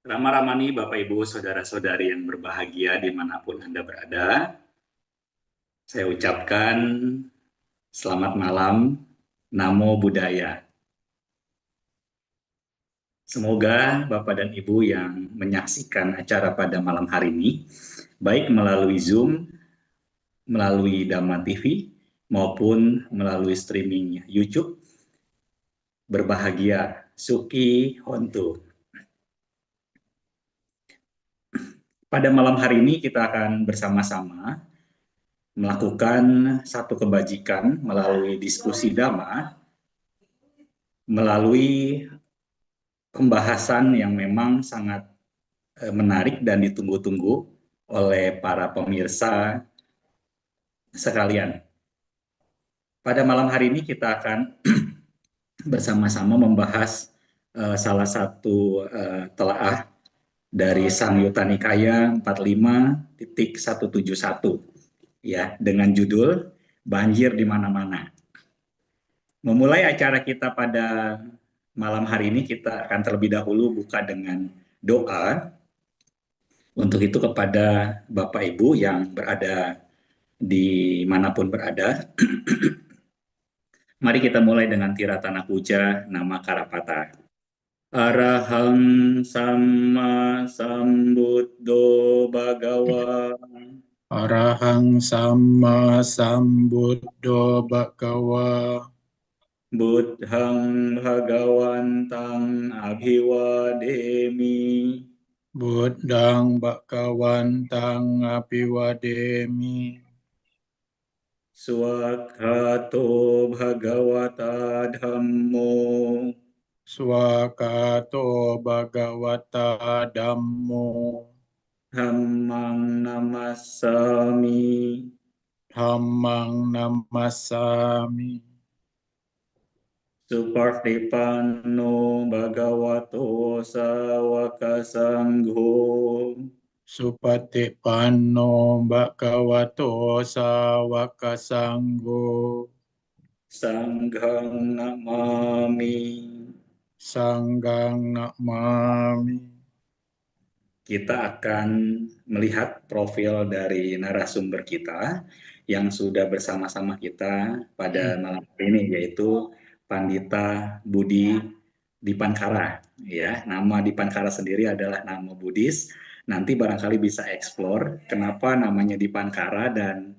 Rama Ramani, Bapak Ibu, Saudara-saudari yang berbahagia dimanapun Anda berada, saya ucapkan selamat malam, Namo Buddhaya. Semoga Bapak dan Ibu yang menyaksikan acara pada malam hari ini, baik melalui Zoom, melalui Dhamma TV, maupun melalui streaming YouTube, berbahagia, Suki Hontu. Pada malam hari ini kita akan bersama-sama melakukan satu kebajikan melalui diskusi Dhamma, melalui pembahasan yang memang sangat menarik dan ditunggu-tunggu oleh para pemirsa sekalian. Pada malam hari ini kita akan bersama-sama membahas salah satu telaah dari Samyutta Nikaya 45.171 ya, dengan judul Banjir di Mana-mana. Memulai acara kita pada malam hari ini, kita akan terlebih dahulu buka dengan doa. Untuk itu kepada Bapak Ibu yang berada di manapun berada, mari kita mulai dengan Tiratana Puja Nama Karapata. Arahang Samma Sambuddho Bhagawa. Arahang Samma Sambuddho Bhagawa. Buddhang Bhagawantang Abhiwademi. Buddhang Bhagawantang Abhiwademi. Swakato Bhagavata Dhammo. Swakato Bhagavata Dhammo. Dhammang Namassami. Dhammang Namassami. Supartipanno Bhagavato Sawaka Sangho. Supatipanno Bhagavato Sawaka Sangho. Sanghang Namami. Sanghang Namami. Kita akan melihat profil dari narasumber kita yang sudah bersama-sama kita pada malam hari ini, yaitu Pandita Budi Dipankara. Ya, nama Dipankara sendiri adalah nama Buddhis. Nanti barangkali bisa eksplor kenapa namanya Dipankara dan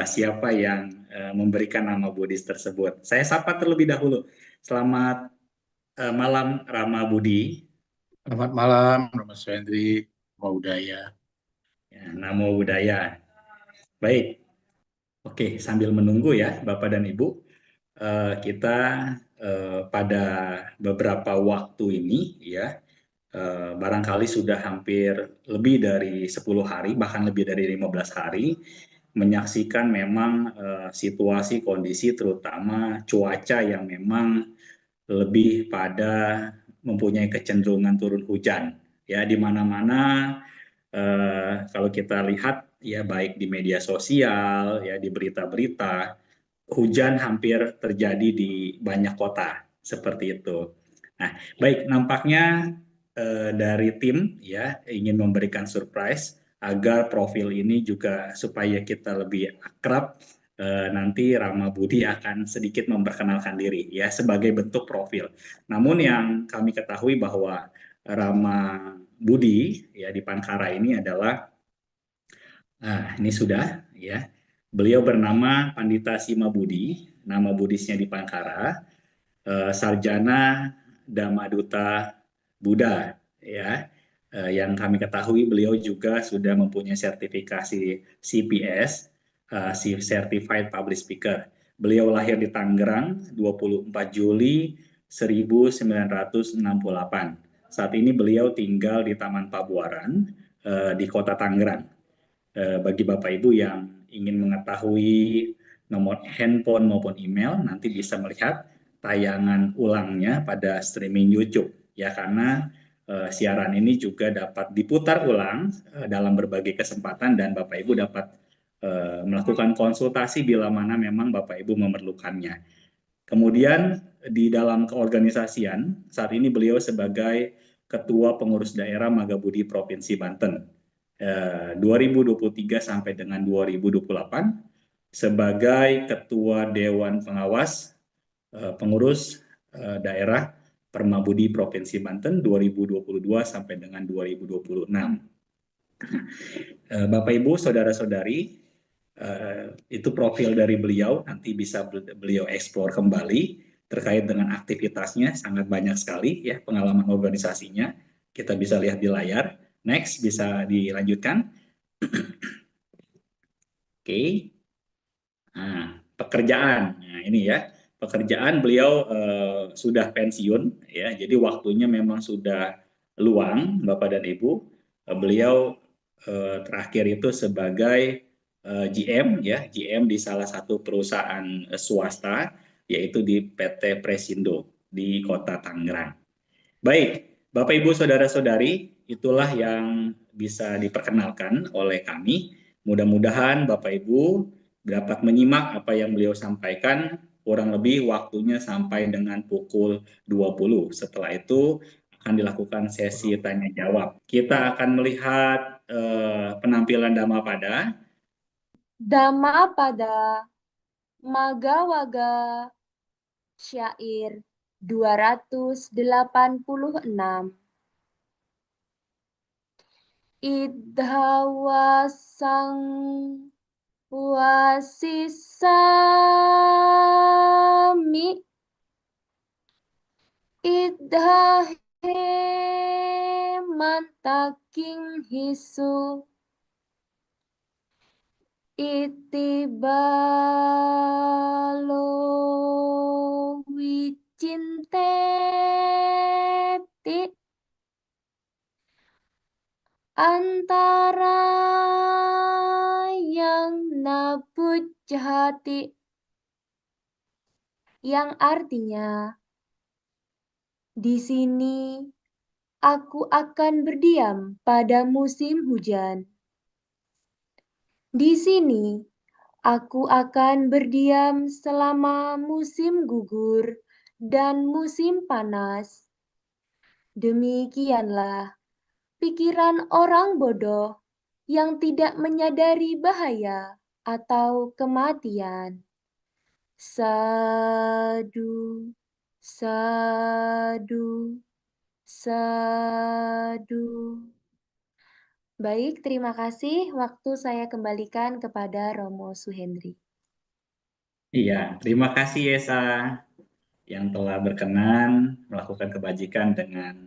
siapa yang memberikan nama Buddhis tersebut. Saya sapa terlebih dahulu. Selamat malam Rama Budi. Selamat malam, Mas Hendri. Namo Buddhaya. Ya, Namo Buddhaya. Baik, oke, sambil menunggu ya Bapak dan Ibu, kita pada beberapa waktu ini ya, barangkali sudah hampir lebih dari 10 hari, bahkan lebih dari 15 hari, menyaksikan memang situasi kondisi terutama cuaca yang memang lebih pada mempunyai kecenderungan turun hujan. Ya, di mana-mana kalau kita lihat ya, baik di media sosial ya, di berita-berita, hujan hampir terjadi di banyak kota seperti itu. Nah, baik, nampaknya dari tim ya ingin memberikan surprise agar profil ini juga supaya kita lebih akrab. Nanti Rama Budi akan sedikit memperkenalkan diri ya sebagai bentuk profil. Namun yang kami ketahui bahwa Rama Budi ya di Pankara ini adalah, nah ini sudah ya, beliau bernama Pandita Sima Budi, nama Buddhisnya di Pankara, sarjana Dhammaduta Buddha ya. Yang kami ketahui beliau juga sudah mempunyai sertifikasi CPS, Certified Public Speaker. Beliau lahir di Tangerang 24 Juli 1968. Saat ini beliau tinggal di Taman Pabuaran di Kota Tangerang. Bagi Bapak Ibu yang ingin mengetahui nomor handphone maupun email, nanti bisa melihat tayangan ulangnya pada streaming YouTube ya, karena siaran ini juga dapat diputar ulang dalam berbagai kesempatan dan Bapak Ibu dapat melakukan konsultasi bila mana memang Bapak Ibu memerlukannya. Kemudian di dalam keorganisasian saat ini beliau sebagai Ketua Pengurus Daerah Magabudi Provinsi Banten 2023 sampai dengan 2028, sebagai Ketua Dewan Pengawas Pengurus Daerah Permabudi Provinsi Banten 2022 sampai dengan 2026. Bapak Ibu, saudara-saudari, itu profil dari beliau, nanti bisa beliau eksplor kembali terkait dengan aktivitasnya, sangat banyak sekali ya pengalaman organisasinya, kita bisa lihat di layar. Next, bisa dilanjutkan. Oke. Nah, pekerjaan, nah ini ya, pekerjaan beliau sudah pensiun ya, jadi waktunya memang sudah luang, Bapak dan Ibu. Beliau terakhir itu sebagai GM ya, GM di salah satu perusahaan swasta, yaitu di PT Presindo di Kota Tangerang. Baik, Bapak Ibu saudara-saudari, itulah yang bisa diperkenalkan oleh kami. Mudah-mudahan Bapak Ibu dapat menyimak apa yang beliau sampaikan, kurang lebih waktunya sampai dengan pukul 20. Setelah itu akan dilakukan sesi tanya jawab. Kita akan melihat penampilan Dhammapada. Dhammapada Magawaga Syair 286. Idhawasang wasisami idhahe mantaking hisu itibalo wicinteti antara yang nabujhati, yang artinya di sini aku akan berdiam pada musim hujan. Di sini aku akan berdiam selama musim gugur dan musim panas. Demikianlah pikiran orang bodoh yang tidak menyadari bahaya atau kematian. Sadu, sadu, sadu. Baik, terima kasih. Waktu saya kembalikan kepada Romo Suhendri. Iya, terima kasih Yesa yang telah berkenan melakukan kebajikan dengan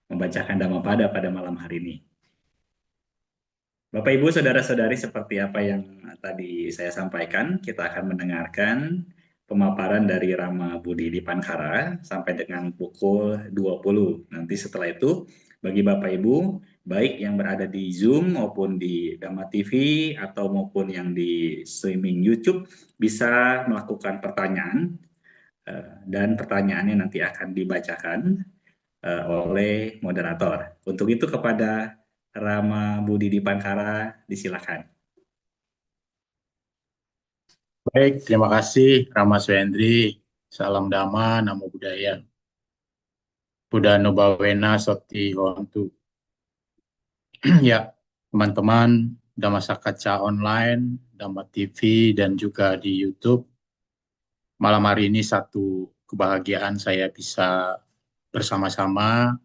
membacakan Dhammapada pada malam hari ini. Bapak Ibu saudara-saudari, seperti apa yang tadi saya sampaikan, kita akan mendengarkan pemaparan dari Rama Budi Dipankara sampai dengan pukul 20. Nanti setelah itu bagi Bapak Ibu baik yang berada di Zoom maupun di Dhamma TV atau maupun yang di streaming YouTube bisa melakukan pertanyaan dan pertanyaannya nanti akan dibacakan oleh moderator. Untuk itu kepada Rama Budi Dipankara, disilakan. Baik, terima kasih Rama Suhendri. Salam Dhamma, Namo Buddhaya. Buddha Nubawena Soti Hontu. Ya, teman-teman Dhamma Sakaca online, Dhamma TV, dan juga di YouTube. Malam hari ini satu kebahagiaan saya bisa bersama-sama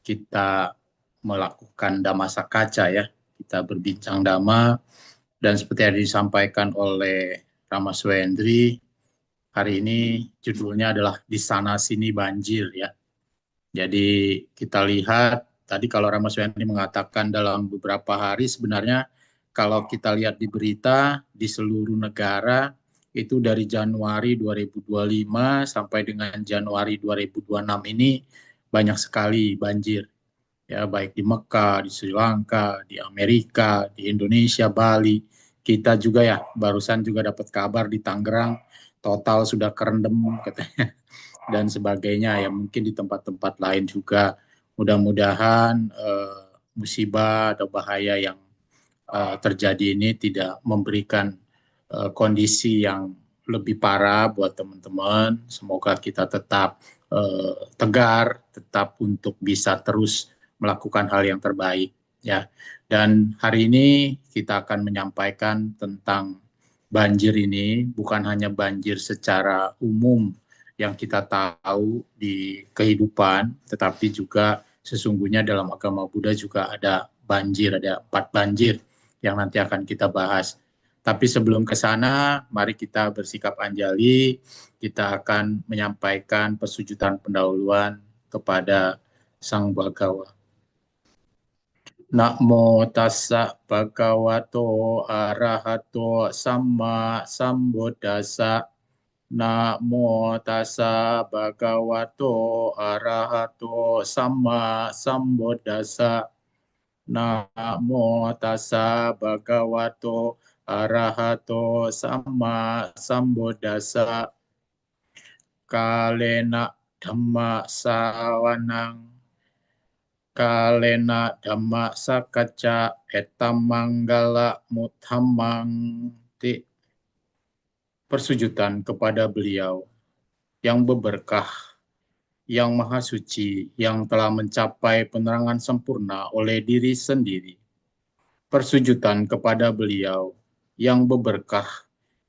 kita melakukan Dhamma Sakaca ya. Kita berbincang Dhamma, dan seperti yang disampaikan oleh Rama Suhendri, hari ini judulnya adalah Di Sana Sini Banjir ya. Jadi kita lihat tadi kalau Rama Suhendri mengatakan dalam beberapa hari, sebenarnya kalau kita lihat di berita di seluruh negara itu dari Januari 2025 sampai dengan Januari 2026 ini banyak sekali banjir. Ya, baik di Mekah, di Sri Lanka, di Amerika, di Indonesia, Bali. Kita juga ya, barusan juga dapat kabar di Tangerang, total sudah kerendam katanya, dan sebagainya. Ya mungkin di tempat-tempat lain juga. Mudah-mudahan musibah atau bahaya yang terjadi ini tidak memberikan kondisi yang lebih parah buat teman-teman. Semoga kita tetap tegar, tetap untuk bisa terus melakukan hal yang terbaik ya. Dan hari ini kita akan menyampaikan tentang banjir ini, bukan hanya banjir secara umum yang kita tahu di kehidupan, tetapi juga sesungguhnya dalam agama Buddha juga ada banjir, ada 4 banjir yang nanti akan kita bahas. Tapi sebelum ke sana, mari kita bersikap anjali. Kita akan menyampaikan persujudan pendahuluan kepada Sang Bhagawa. Namo tassa bhagavato arahato samma sambuddhassa. Namo tassa bhagavato arahato samma sambuddhassa. Namo tassa bhagavato arahato samma sambuddhassa. Kalena dhamma sawanang kalena dhamma sakacca etamanggala muthamang. Persujudan kepada beliau yang berberkah, yang maha suci, yang telah mencapai penerangan sempurna oleh diri sendiri. Persujudan kepada beliau yang berberkah,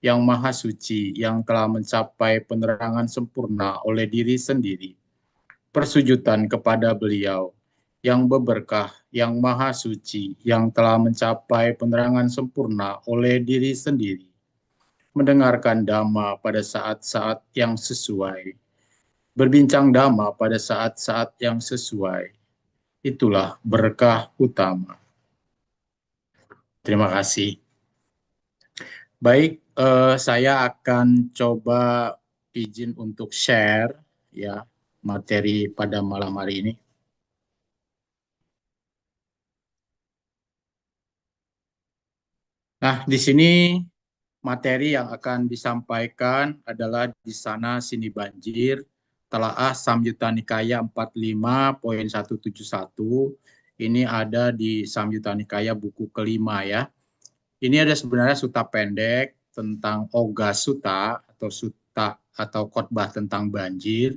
yang maha suci, yang telah mencapai penerangan sempurna oleh diri sendiri. Persujudan kepada beliau yang berberkah, yang maha suci, yang telah mencapai penerangan sempurna oleh diri sendiri. Mendengarkan Dhamma pada saat-saat yang sesuai. Berbincang Dhamma pada saat-saat yang sesuai. Itulah berkah utama. Terima kasih. Baik, saya akan coba izin untuk share ya materi pada malam hari ini. Nah, di sini materi yang akan disampaikan adalah di sana sini banjir, telaah Samyutta Nikaya 45.171. Ini ada di Samyutta Nikaya buku kelima ya. Ini ada sebenarnya sutta pendek tentang Oga Sutta atau khotbah tentang banjir,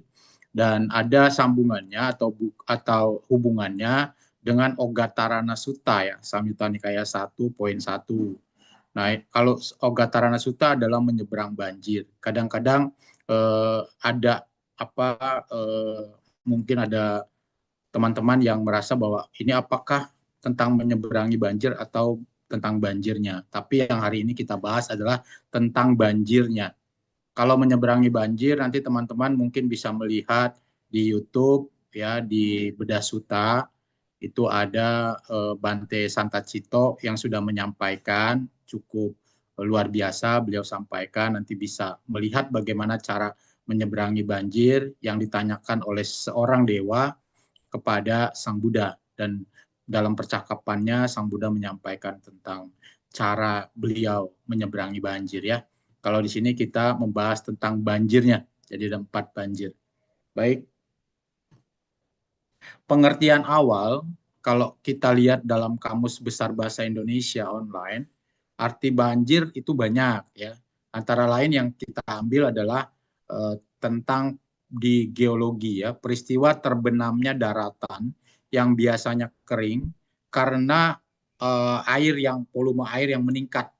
dan ada sambungannya atau hubungannya dengan Ogatarana Sutta ya, Samyutta Nikaya 1.1. Nah, kalau Ogatarana Sutta adalah menyeberang banjir. Kadang-kadang ada mungkin ada teman-teman yang merasa bahwa ini apakah tentang menyeberangi banjir atau tentang banjirnya. Tapi yang hari ini kita bahas adalah tentang banjirnya. Kalau menyeberangi banjir, nanti teman-teman mungkin bisa melihat di YouTube ya, di Bedah Sutta itu ada Bante Santacito yang sudah menyampaikan cukup luar biasa. Beliau sampaikan, nanti bisa melihat bagaimana cara menyeberangi banjir yang ditanyakan oleh seorang dewa kepada Sang Buddha, dan dalam percakapannya Sang Buddha menyampaikan tentang cara beliau menyeberangi banjir ya. Kalau di sini kita membahas tentang banjirnya, jadi ada 4 banjir. Baik, pengertian awal kalau kita lihat dalam Kamus Besar Bahasa Indonesia online, arti banjir itu banyak ya. Antara lain yang kita ambil adalah tentang di geologi ya, peristiwa terbenamnya daratan yang biasanya kering karena volume air yang meningkat.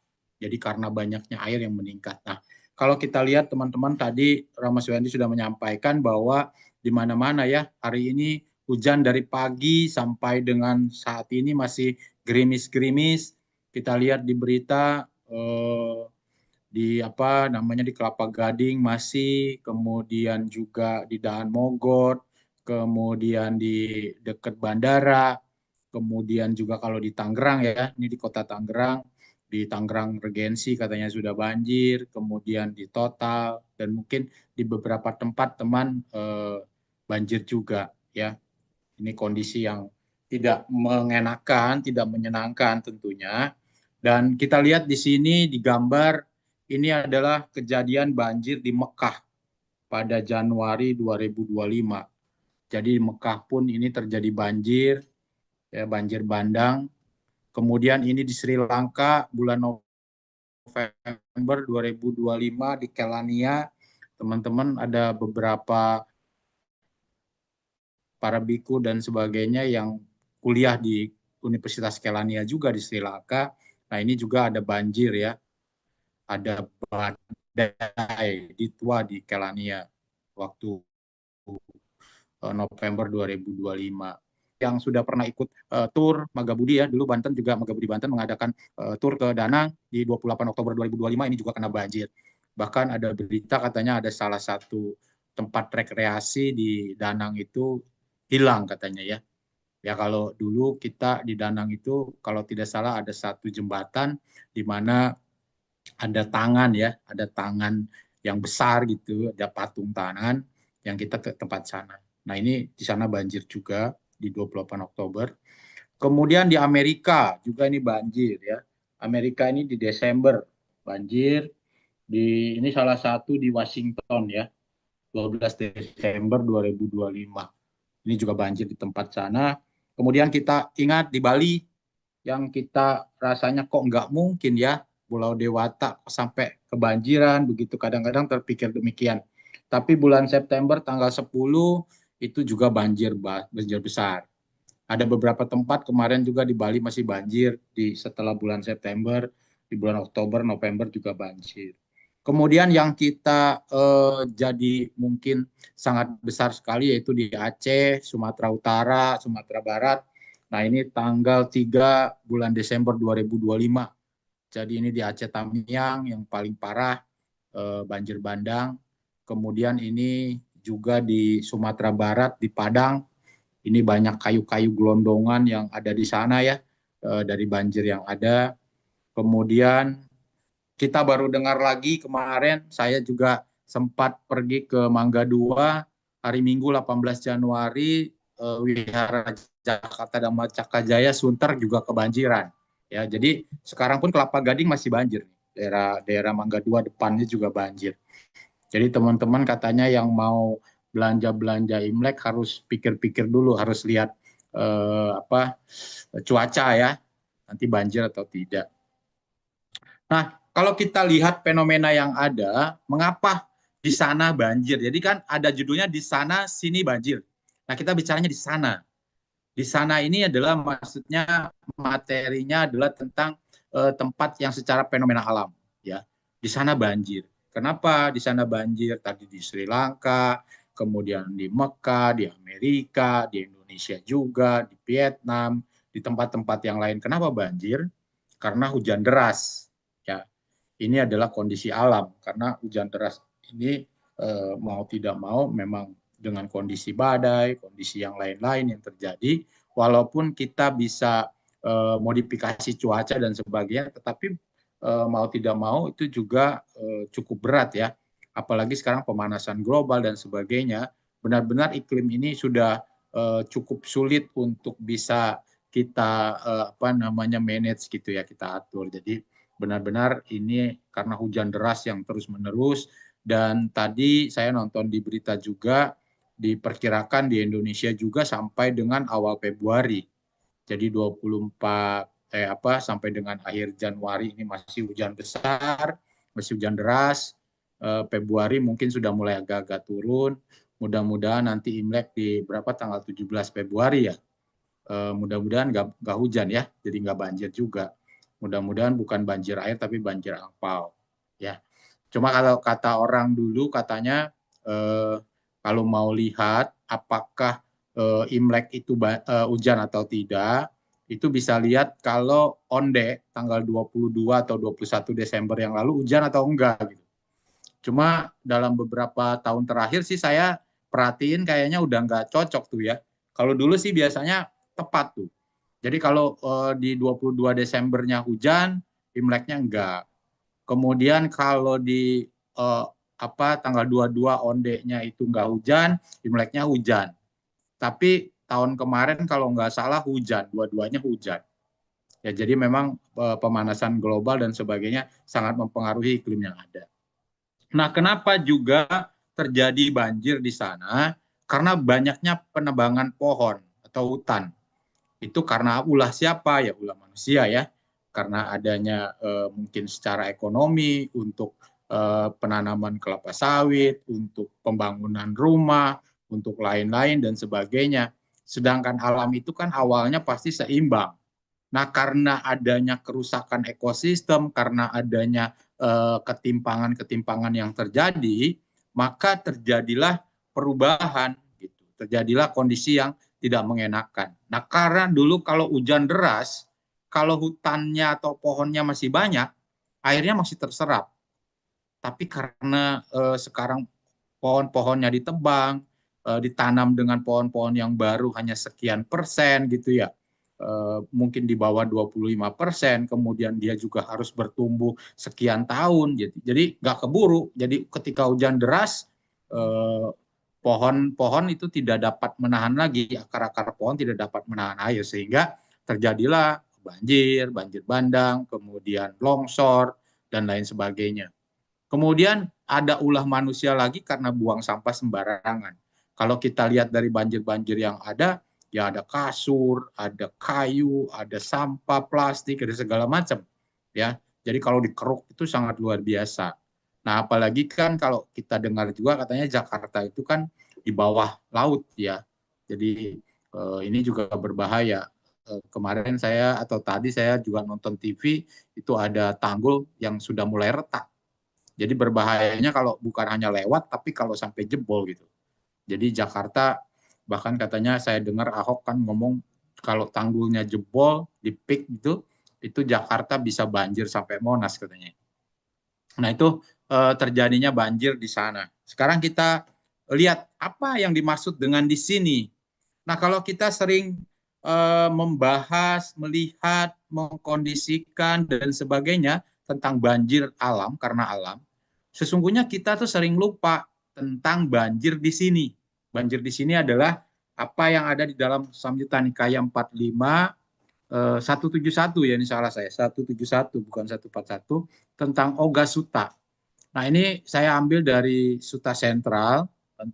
Jadi karena banyaknya air yang meningkat. Nah, kalau kita lihat teman-teman tadi Ramaswandi sudah menyampaikan bahwa di mana-mana ya hari ini hujan dari pagi sampai dengan saat ini masih gerimis-gerimis. Kita lihat di berita di di Kelapa Gading masih, kemudian juga di Daan Mogot, kemudian di dekat bandara, kemudian juga kalau di Tangerang ya, ini di kota Tangerang, di Tangerang Regensi katanya sudah banjir, kemudian di Total, dan mungkin di beberapa tempat teman banjir juga ya. Ini kondisi yang tidak mengenakan, tidak menyenangkan tentunya. Dan kita lihat di sini di gambar, ini adalah kejadian banjir di Mekah pada Januari 2025. Jadi di Mekah pun ini terjadi banjir, ya, banjir bandang. Kemudian ini di Sri Lanka bulan November November 2025 di Kelania, teman-teman ada beberapa para biku dan sebagainya yang kuliah di Universitas Kelania juga di Sri Lanka. Nah, ini juga ada banjir ya. Ada badai di Tua di Kelania waktu November 2025. Yang sudah pernah ikut tur Magabudi ya, dulu Banten juga Magabudi Banten mengadakan tur ke Danang di 28 Oktober 2025, ini juga kena banjir. Bahkan ada berita katanya ada salah satu tempat rekreasi di Danang itu hilang katanya ya. Ya kalau dulu kita di Danang itu kalau tidak salah ada satu jembatan di mana ada tangan ya, ada tangan yang besar gitu, ada patung tangan yang kita ke tempat sana. Nah ini di sana banjir juga di 28 Oktober. Kemudian di Amerika juga ini banjir ya. Amerika ini di Desember banjir. Ini salah satu di Washington ya, 12 Desember 2025. Ini juga banjir di tempat sana. Kemudian kita ingat di Bali yang kita rasanya kok nggak mungkin ya Pulau Dewata sampai kebanjiran begitu, kadang-kadang terpikir demikian. Tapi bulan September tanggal 10 itu juga banjir besar. Ada beberapa tempat kemarin juga di Bali masih banjir setelah bulan September, di bulan Oktober, November juga banjir. Kemudian yang kita jadi mungkin sangat besar sekali yaitu di Aceh, Sumatera Utara, Sumatera Barat. Nah ini tanggal 3 bulan Desember 2025. Jadi ini di Aceh Tamiang yang paling parah banjir bandang. Kemudian ini juga di Sumatera Barat, di Padang. Ini banyak kayu-kayu gelondongan yang ada di sana ya, dari banjir yang ada. Kemudian kita baru dengar lagi kemarin, saya juga sempat pergi ke Mangga 2 hari Minggu 18 Januari, Wihara Jakarta Dhamma Cakajaya Sunter juga kebanjiran. Ya, jadi sekarang pun Kelapa Gading masih banjir. Daerah Mangga 2 depannya juga banjir. Jadi teman-teman katanya yang mau belanja-belanja Imlek harus pikir-pikir dulu, harus lihat cuaca ya, nanti banjir atau tidak. Nah, kalau kita lihat fenomena yang ada, mengapa di sana banjir? Jadi kan ada judulnya di sana sini banjir. Nah, kita bicaranya di sana. Di sana ini adalah maksudnya materinya adalah tentang tempat yang secara fenomena alam, ya. Di sana banjir. Kenapa di sana banjir? Tadi di Sri Lanka, kemudian di Mekah, di Amerika, di Indonesia juga, di Vietnam, di tempat-tempat yang lain. Kenapa banjir? Karena hujan deras. Ya, ini adalah kondisi alam. Karena hujan deras ini mau tidak mau memang dengan kondisi badai, kondisi yang lain-lain yang terjadi, walaupun kita bisa modifikasi cuaca dan sebagainya, tetapi mau tidak mau itu juga cukup berat ya. Apalagi sekarang pemanasan global dan sebagainya, benar-benar iklim ini sudah cukup sulit untuk bisa kita manage gitu ya, kita atur. Jadi benar-benar ini karena hujan deras yang terus-menerus, dan tadi saya nonton di berita juga diperkirakan di Indonesia juga sampai dengan awal Februari. Jadi 24 sampai dengan akhir Januari ini masih hujan besar, masih hujan deras. Februari mungkin sudah mulai agak-agak turun. Mudah-mudahan nanti Imlek di tanggal 17 Februari ya. Mudah-mudahan nggak hujan ya, jadi nggak banjir juga. Mudah-mudahan bukan banjir air tapi banjir angpau. Ya. Cuma kalau kata orang dulu katanya kalau mau lihat apakah Imlek itu hujan atau tidak, itu bisa lihat kalau onde tanggal 22 atau 21 Desember yang lalu hujan atau enggak gitu. Cuma dalam beberapa tahun terakhir sih saya perhatiin kayaknya udah nggak cocok tuh ya. Kalau dulu sih biasanya tepat tuh. Jadi kalau di 22 Desembernya hujan, Imleknya enggak. Kemudian kalau di tanggal 22 ondenya itu enggak hujan, Imleknya hujan. Tapi tahun kemarin kalau nggak salah hujan, dua-duanya hujan. Ya, jadi memang pemanasan global dan sebagainya sangat mempengaruhi iklim yang ada. Nah, kenapa juga terjadi banjir di sana? Karena banyaknya penebangan pohon atau hutan. Itu karena ulah siapa? Ya ulah manusia ya. karena adanya mungkin secara ekonomi untuk penanaman kelapa sawit, untuk pembangunan rumah, untuk lain-lain dan sebagainya. Sedangkan alam itu kan awalnya pasti seimbang. Nah, karena adanya kerusakan ekosistem, karena adanya ketimpangan-ketimpangan yang terjadi, maka terjadilah perubahan, gitu. Terjadilah kondisi yang tidak mengenakan. Nah, karena dulu kalau hujan deras, kalau hutannya atau pohonnya masih banyak, airnya masih terserap. Tapi karena sekarang pohon-pohonnya ditebang, ditanam dengan pohon-pohon yang baru hanya sekian persen gitu ya, mungkin di bawah 25%, kemudian dia juga harus bertumbuh sekian tahun, jadi nggak keburu. Jadi ketika hujan deras, pohon-pohon itu tidak dapat menahan lagi, akar-akar pohon tidak dapat menahan air, sehingga terjadilah banjir, banjir bandang, kemudian longsor, dan lain sebagainya. Kemudian ada ulah manusia lagi karena buang sampah sembarangan. Kalau kita lihat dari banjir-banjir yang ada, ya ada kasur, ada kayu, ada sampah plastik, ada segala macam. Ya, jadi kalau dikeruk itu sangat luar biasa. Nah, apalagi kan kalau kita dengar juga katanya Jakarta itu kan di bawah laut ya. Jadi ini juga berbahaya. Kemarin saya atau tadi saya juga nonton TV, itu ada tanggul yang sudah mulai retak. Jadi berbahayanya kalau bukan hanya lewat, tapi kalau sampai jebol gitu. Jadi Jakarta, bahkan katanya saya dengar Ahok kan ngomong kalau tanggulnya jebol di peak itu Jakarta bisa banjir sampai Monas katanya. Nah itu terjadinya banjir di sana. Sekarang kita lihat apa yang dimaksud dengan di sini. Nah kalau kita sering membahas, melihat, mengkondisikan dan sebagainya tentang banjir alam karena alam, sesungguhnya kita tuh sering lupa tentang banjir di sini. Banjir di sini adalah apa yang ada di dalam Samyutta Nikaya 45 171 ya, ini salah saya, 171 bukan 141, tentang Oga Sutta. Nah ini saya ambil dari Sutta Sentral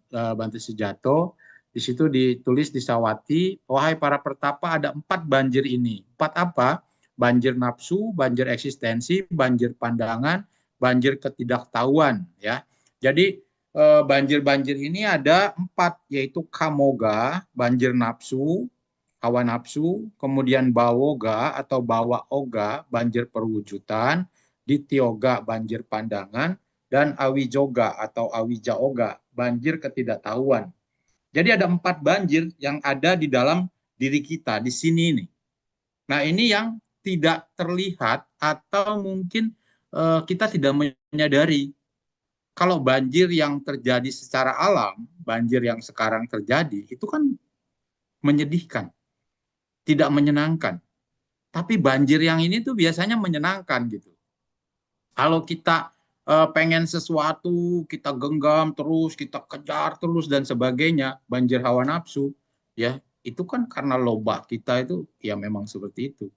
Bante Sujato. Di situ ditulis di Sawati, wahai para pertapa, ada 4 banjir ini. 4 apa? Banjir nafsu, banjir eksistensi, banjir pandangan, banjir ketidaktahuan. Ya, jadi banjir-banjir ini ada 4, yaitu kamoga, banjir nafsu, hawa nafsu, kemudian bawoga atau bawa oga, banjir perwujudan, dityoga, banjir pandangan, dan awijoga atau awijaoga, banjir ketidaktahuan. Jadi ada 4 banjir yang ada di dalam diri kita, di sini nih. Nah ini yang tidak terlihat atau mungkin kita tidak menyadari. Kalau banjir yang terjadi secara alam, banjir yang sekarang terjadi, itu kan menyedihkan, tidak menyenangkan. Tapi banjir yang ini tuh biasanya menyenangkan gitu. Kalau kita pengen sesuatu, kita genggam terus, kita kejar terus dan sebagainya, banjir hawa nafsu, ya itu kan karena loba kita itu ya memang seperti itu.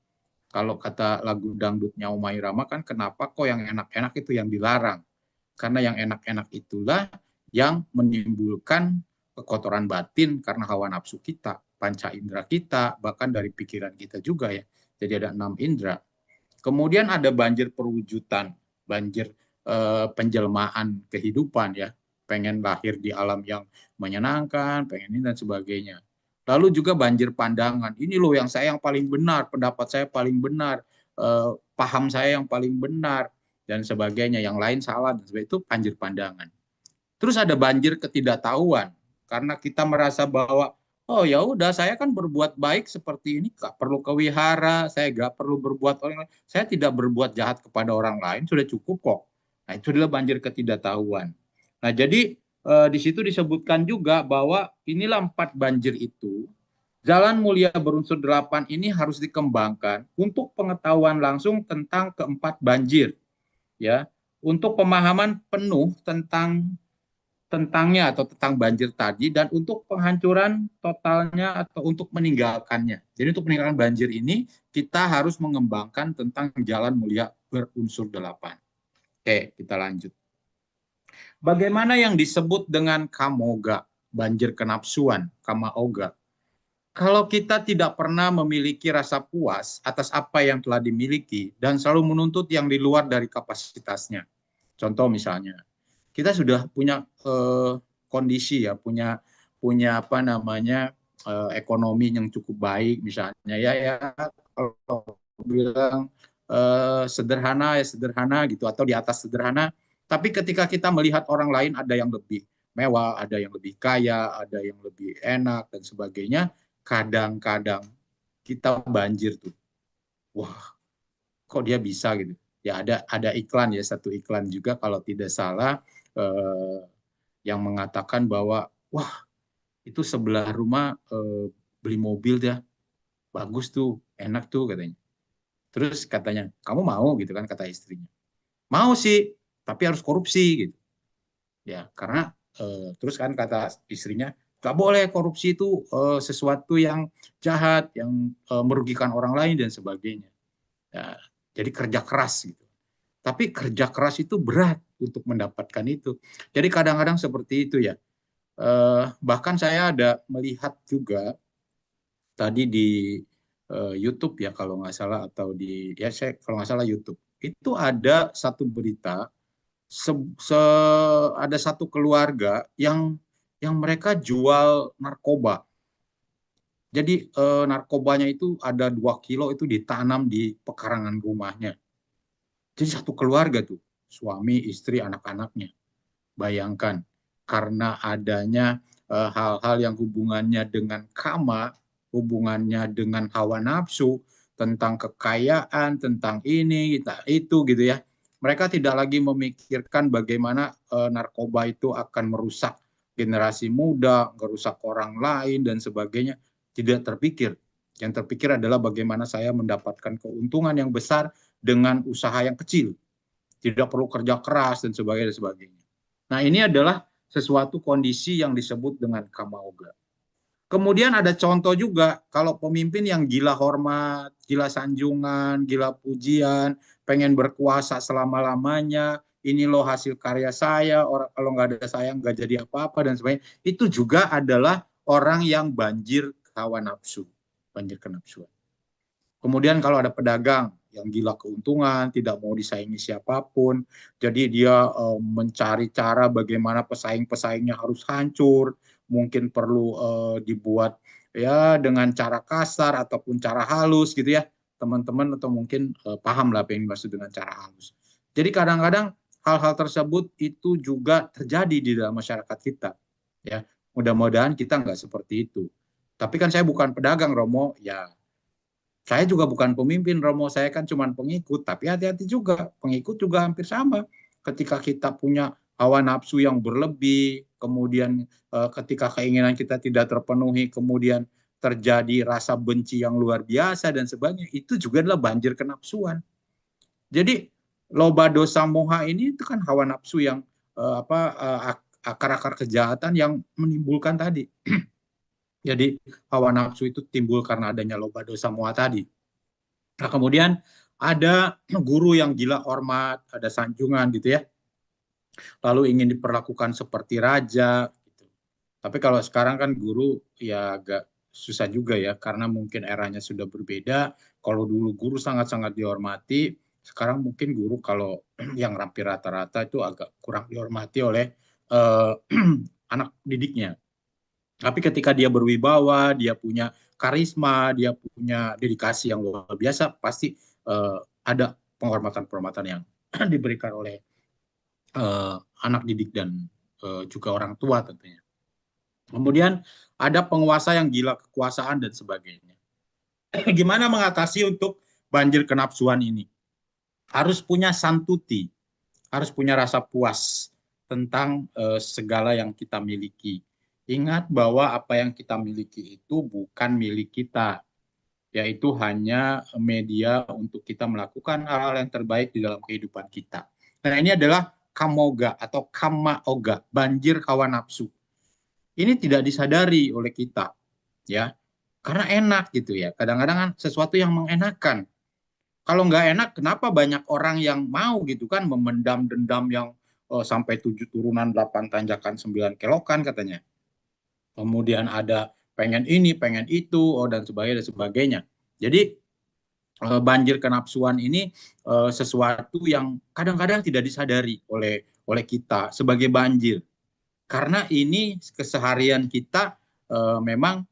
Kalau kata lagu dangdutnya Omai Rama kan, kenapa kok yang enak-enak itu yang dilarang? Karena yang enak-enak itulah yang menimbulkan kekotoran batin karena hawa nafsu kita, panca indera kita, bahkan dari pikiran kita juga ya. Jadi ada 6 indera. Kemudian ada banjir perwujudan, banjir penjelmaan kehidupan ya. Pengen lahir di alam yang menyenangkan, pengen ini dan sebagainya. Lalu juga banjir pandangan. Ini loh yang saya yang paling benar, pendapat saya paling benar, paham saya yang paling benar dan sebagainya. Yang lain salah dan sebagainya. Itu banjir pandangan. Terus ada banjir ketidaktahuan karena kita merasa bahwa oh ya udah saya kan berbuat baik seperti ini, gak perlu kewihara, saya gak perlu berbuat orang lain, saya tidak berbuat jahat kepada orang lain, sudah cukup kok. Nah itu adalah banjir ketidaktahuan. Nah jadi di situ disebutkan juga bahwa inilah 4 banjir itu. Jalan mulia berunsur 8 ini harus dikembangkan untuk pengetahuan langsung tentang keempat banjir, ya, untuk pemahaman penuh tentangnya atau tentang banjir tadi, dan untuk penghancuran totalnya atau untuk meninggalkannya. Jadi untuk meninggalkan banjir ini kita harus mengembangkan tentang jalan mulia berunsur 8. Oke, kita lanjut. Bagaimana yang disebut dengan kamoga, banjir kenapsuan, kamaoga? Kalau kita tidak pernah memiliki rasa puas atas apa yang telah dimiliki dan selalu menuntut yang di luar dari kapasitasnya. Contoh misalnya, kita sudah punya kondisi ya, punya apa namanya ekonomi yang cukup baik misalnya ya kalau bilang sederhana ya sederhana gitu atau di atas sederhana. Tapi ketika kita melihat orang lain ada yang lebih mewah, ada yang lebih kaya, ada yang lebih enak dan sebagainya, kadang-kadang kita banjir tuh. Wah, kok dia bisa gitu. Ya ada iklan ya, satu iklan juga kalau tidak salah eh, yang mengatakan bahwa wah, itu sebelah rumah beli mobil dia. Bagus tuh, enak tuh katanya. Terus katanya, "Kamu mau?" gitu kan kata istrinya. "Mau sih, tapi harus korupsi gitu." Ya, karena terus kan kata istrinya, "Gak boleh korupsi itu sesuatu yang jahat, yang merugikan orang lain dan sebagainya." Ya, jadi kerja keras gitu. Tapi kerja keras itu berat untuk mendapatkan itu. Jadi kadang-kadang seperti itu ya. Bahkan saya ada melihat juga tadi di YouTube ya kalau nggak salah atau di ya saya kalau nggak salah YouTube itu ada satu berita se, ada satu keluarga yang mereka jual narkoba. Jadi narkobanya itu ada 2 kilo itu ditanam di pekarangan rumahnya. Jadi satu keluarga tuh, suami, istri, anak-anaknya. Bayangkan, karena adanya hal-hal yang hubungannya dengan kama, hubungannya dengan hawa nafsu, tentang kekayaan, tentang ini, itu gitu ya. Mereka tidak lagi memikirkan bagaimana narkoba itu akan merusak generasi muda, merusak orang lain, dan sebagainya. Tidak terpikir. Yang terpikir adalah bagaimana saya mendapatkan keuntungan yang besar dengan usaha yang kecil. Tidak perlu kerja keras, dan sebagainya. Nah, ini adalah sesuatu kondisi yang disebut dengan kamaoga. Kemudian ada contoh juga, kalau pemimpin yang gila hormat, gila sanjungan, gila pujian, pengen berkuasa selama-lamanya, ini loh hasil karya saya, orang kalau nggak ada saya nggak jadi apa-apa, dan sebagainya. Itu juga adalah orang yang banjir hawa nafsu, banjir kenafsuan. Kemudian kalau ada pedagang yang gila keuntungan, tidak mau disaingi siapapun, jadi dia mencari cara bagaimana pesaing-pesaingnya harus hancur, mungkin perlu dibuat ya dengan cara kasar ataupun cara halus gitu ya, teman-teman atau mungkin paham lah apa yang dimaksud dengan cara halus. Jadi kadang-kadang hal-hal tersebut itu juga terjadi di dalam masyarakat kita, ya. Mudah-mudahan kita nggak seperti itu. Tapi kan saya bukan pedagang, Romo, ya saya juga bukan pemimpin, Romo. Saya kan cuma pengikut. Tapi hati-hati juga. Pengikut juga hampir sama. Ketika kita punya hawa nafsu yang berlebih, kemudian ketika keinginan kita tidak terpenuhi, kemudian terjadi rasa benci yang luar biasa dan sebagainya, itu juga adalah banjir kenafsuan. Jadi loba dosa moha ini itu kan hawa nafsu yang akar-akar kejahatan yang menimbulkan tadi. Jadi hawa nafsu itu timbul karena adanya loba dosa moha tadi. Nah, kemudian ada guru yang gila hormat, ada sanjungan gitu ya. Lalu ingin diperlakukan seperti raja gitu. Tapi kalau sekarang kan guru ya agak susah juga ya karena mungkin eranya sudah berbeda. Kalau dulu guru sangat-sangat dihormati, sekarang mungkin guru kalau yang rapi rata-rata itu agak kurang dihormati oleh eh, anak didiknya. Tapi ketika dia berwibawa, dia punya karisma, dia punya dedikasi yang luar biasa, pasti ada penghormatan-penghormatan yang diberikan oleh anak didik dan juga orang tua tentunya. Kemudian ada penguasa yang gila kekuasaan dan sebagainya. Gimana mengatasi untuk banjir kenapsuan ini? Harus punya santuti, harus punya rasa puas tentang segala yang kita miliki. Ingat bahwa apa yang kita miliki itu bukan milik kita, yaitu hanya media untuk kita melakukan hal-hal yang terbaik di dalam kehidupan kita. Nah, ini adalah kamoga atau kamaoga, banjir hawa nafsu. Ini tidak disadari oleh kita, ya, karena enak gitu ya. Kadang-kadang kan sesuatu yang mengenakan. Kalau nggak enak, kenapa banyak orang yang mau gitu kan memendam dendam yang sampai 7 turunan, 8 tanjakan, 9 kelokan katanya. Kemudian ada pengen ini, pengen itu, dan sebagainya. Jadi banjir kenapsuan ini sesuatu yang kadang-kadang tidak disadari oleh kita sebagai banjir. Karena ini keseharian kita memang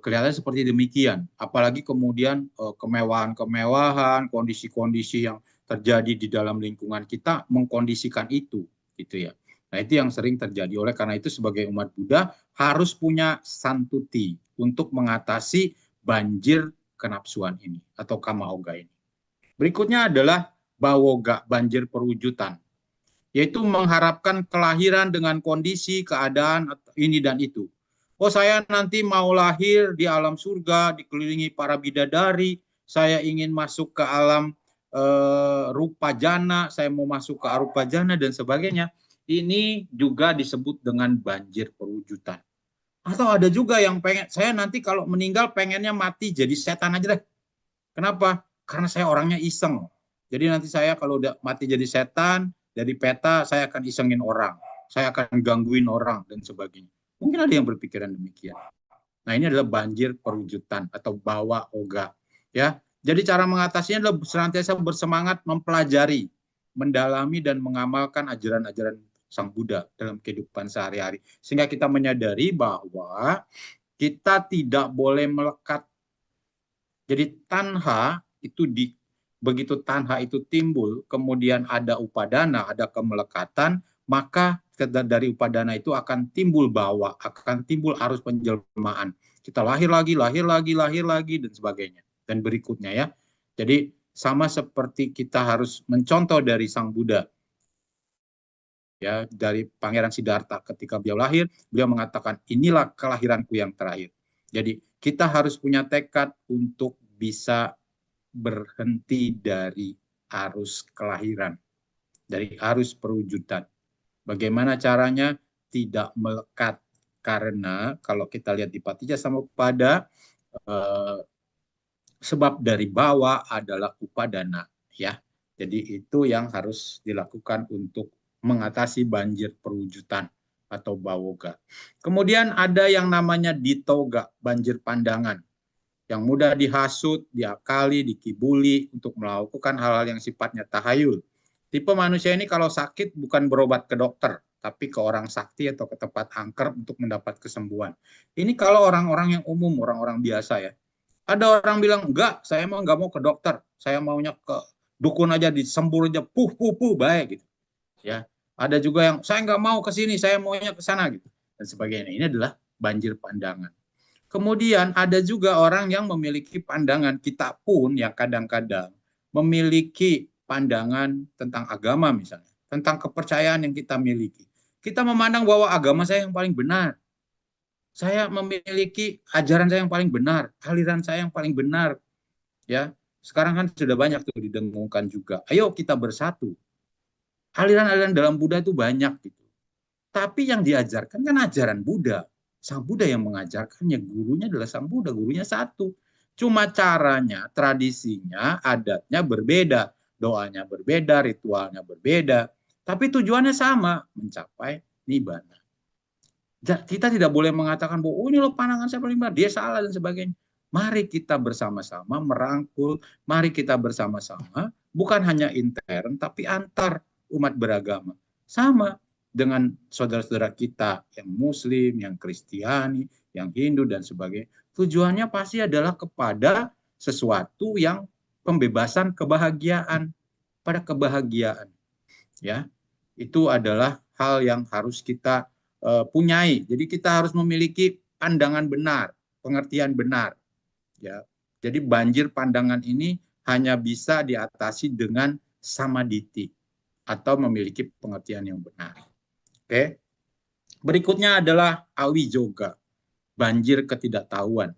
kelihatan seperti demikian. Apalagi kemudian kemewahan-kemewahan, kondisi-kondisi yang terjadi di dalam lingkungan kita mengkondisikan itu, gitu ya. Nah, itu yang sering terjadi. Oleh karena itu sebagai umat Buddha harus punya santuti untuk mengatasi banjir kenapsuan ini atau kama oga ini. Berikutnya adalah bawoga, banjir perwujudan, yaitu mengharapkan kelahiran dengan kondisi, keadaan ini dan itu. Oh, saya nanti mau lahir di alam surga, dikelilingi para bidadari, saya ingin masuk ke alam rupa jana, saya mau masuk ke arupa jana dan sebagainya. Ini juga disebut dengan banjir perwujudan. Atau ada juga yang pengen, saya nanti kalau meninggal pengennya mati jadi setan aja deh. Kenapa? Karena saya orangnya iseng. Jadi nanti saya kalau udah mati jadi setan, dari peta saya akan isengin orang, saya akan gangguin orang dan sebagainya. Mungkin ada yang berpikiran demikian. Nah, ini adalah banjir perwujudan atau bawa oga, ya. Jadi cara mengatasinya adalah senantiasa bersemangat mempelajari, mendalami dan mengamalkan ajaran-ajaran Sang Buddha dalam kehidupan sehari-hari, sehingga kita menyadari bahwa kita tidak boleh melekat. Jadi tanha itu begitu tanha itu timbul, kemudian ada upadana, ada kemelekatan, maka dari upadana itu akan timbul bawa, akan timbul arus penjelmaan. Kita lahir lagi, dan sebagainya. Dan berikutnya ya. Jadi sama seperti kita harus mencontoh dari Sang Buddha. Ya, dari Pangeran Siddhartha ketika beliau lahir, beliau mengatakan, inilah kelahiranku yang terakhir. Jadi kita harus punya tekad untuk bisa berhenti dari arus kelahiran, dari arus perwujudan. Bagaimana caranya? Tidak melekat. Karena kalau kita lihat di Patija Samuppada, sebab dari bawah adalah upadana, ya. Jadi itu yang harus dilakukan untuk mengatasi banjir perwujudan atau bawoga. Kemudian ada yang namanya ditoga, banjir pandangan, yang mudah dihasut, diakali, dikibuli untuk melakukan hal-hal yang sifatnya tahayul. Tipe manusia ini kalau sakit bukan berobat ke dokter, tapi ke orang sakti atau ke tempat angker untuk mendapat kesembuhan. Ini kalau orang-orang yang umum, orang-orang biasa ya. Ada orang bilang, enggak, saya mau nggak mau ke dokter, saya maunya ke dukun aja, disembur aja, puh, baik gitu. Ya, ada juga yang saya nggak mau ke sini, saya maunya ke sana gitu dan sebagainya. Ini adalah banjir pandangan. Kemudian ada juga orang yang memiliki pandangan, kita pun yang kadang-kadang memiliki pandangan tentang agama misalnya, tentang kepercayaan yang kita miliki. Kita memandang bahwa agama saya yang paling benar. Saya memiliki ajaran saya yang paling benar, aliran saya yang paling benar. Ya, sekarang kan sudah banyak tuh didengungkan juga. Ayo kita bersatu. Aliran-aliran dalam Buddha itu banyak gitu. Tapi yang diajarkan kan ajaran Buddha. Sang Buddha yang mengajarkannya, gurunya adalah Sang Buddha, gurunya satu. Cuma caranya, tradisinya, adatnya berbeda, doanya berbeda, ritualnya berbeda. Tapi tujuannya sama, mencapai nibbana. Kita tidak boleh mengatakan bahwa oh, ini loh pandangan saya paling benar, dia salah dan sebagainya. Mari kita bersama-sama merangkul, mari kita bersama-sama, bukan hanya intern, tapi antar umat beragama. Sama dengan saudara-saudara kita yang Muslim, yang Kristiani, yang Hindu, dan sebagainya. Tujuannya pasti adalah kepada sesuatu yang pembebasan kebahagiaan, pada kebahagiaan. Ya, itu adalah hal yang harus kita punyai. Jadi kita harus memiliki pandangan benar, pengertian benar. Ya, jadi banjir pandangan ini hanya bisa diatasi dengan samaditi atau memiliki pengertian yang benar. Oke. Berikutnya adalah awijoga, banjir ketidaktahuan.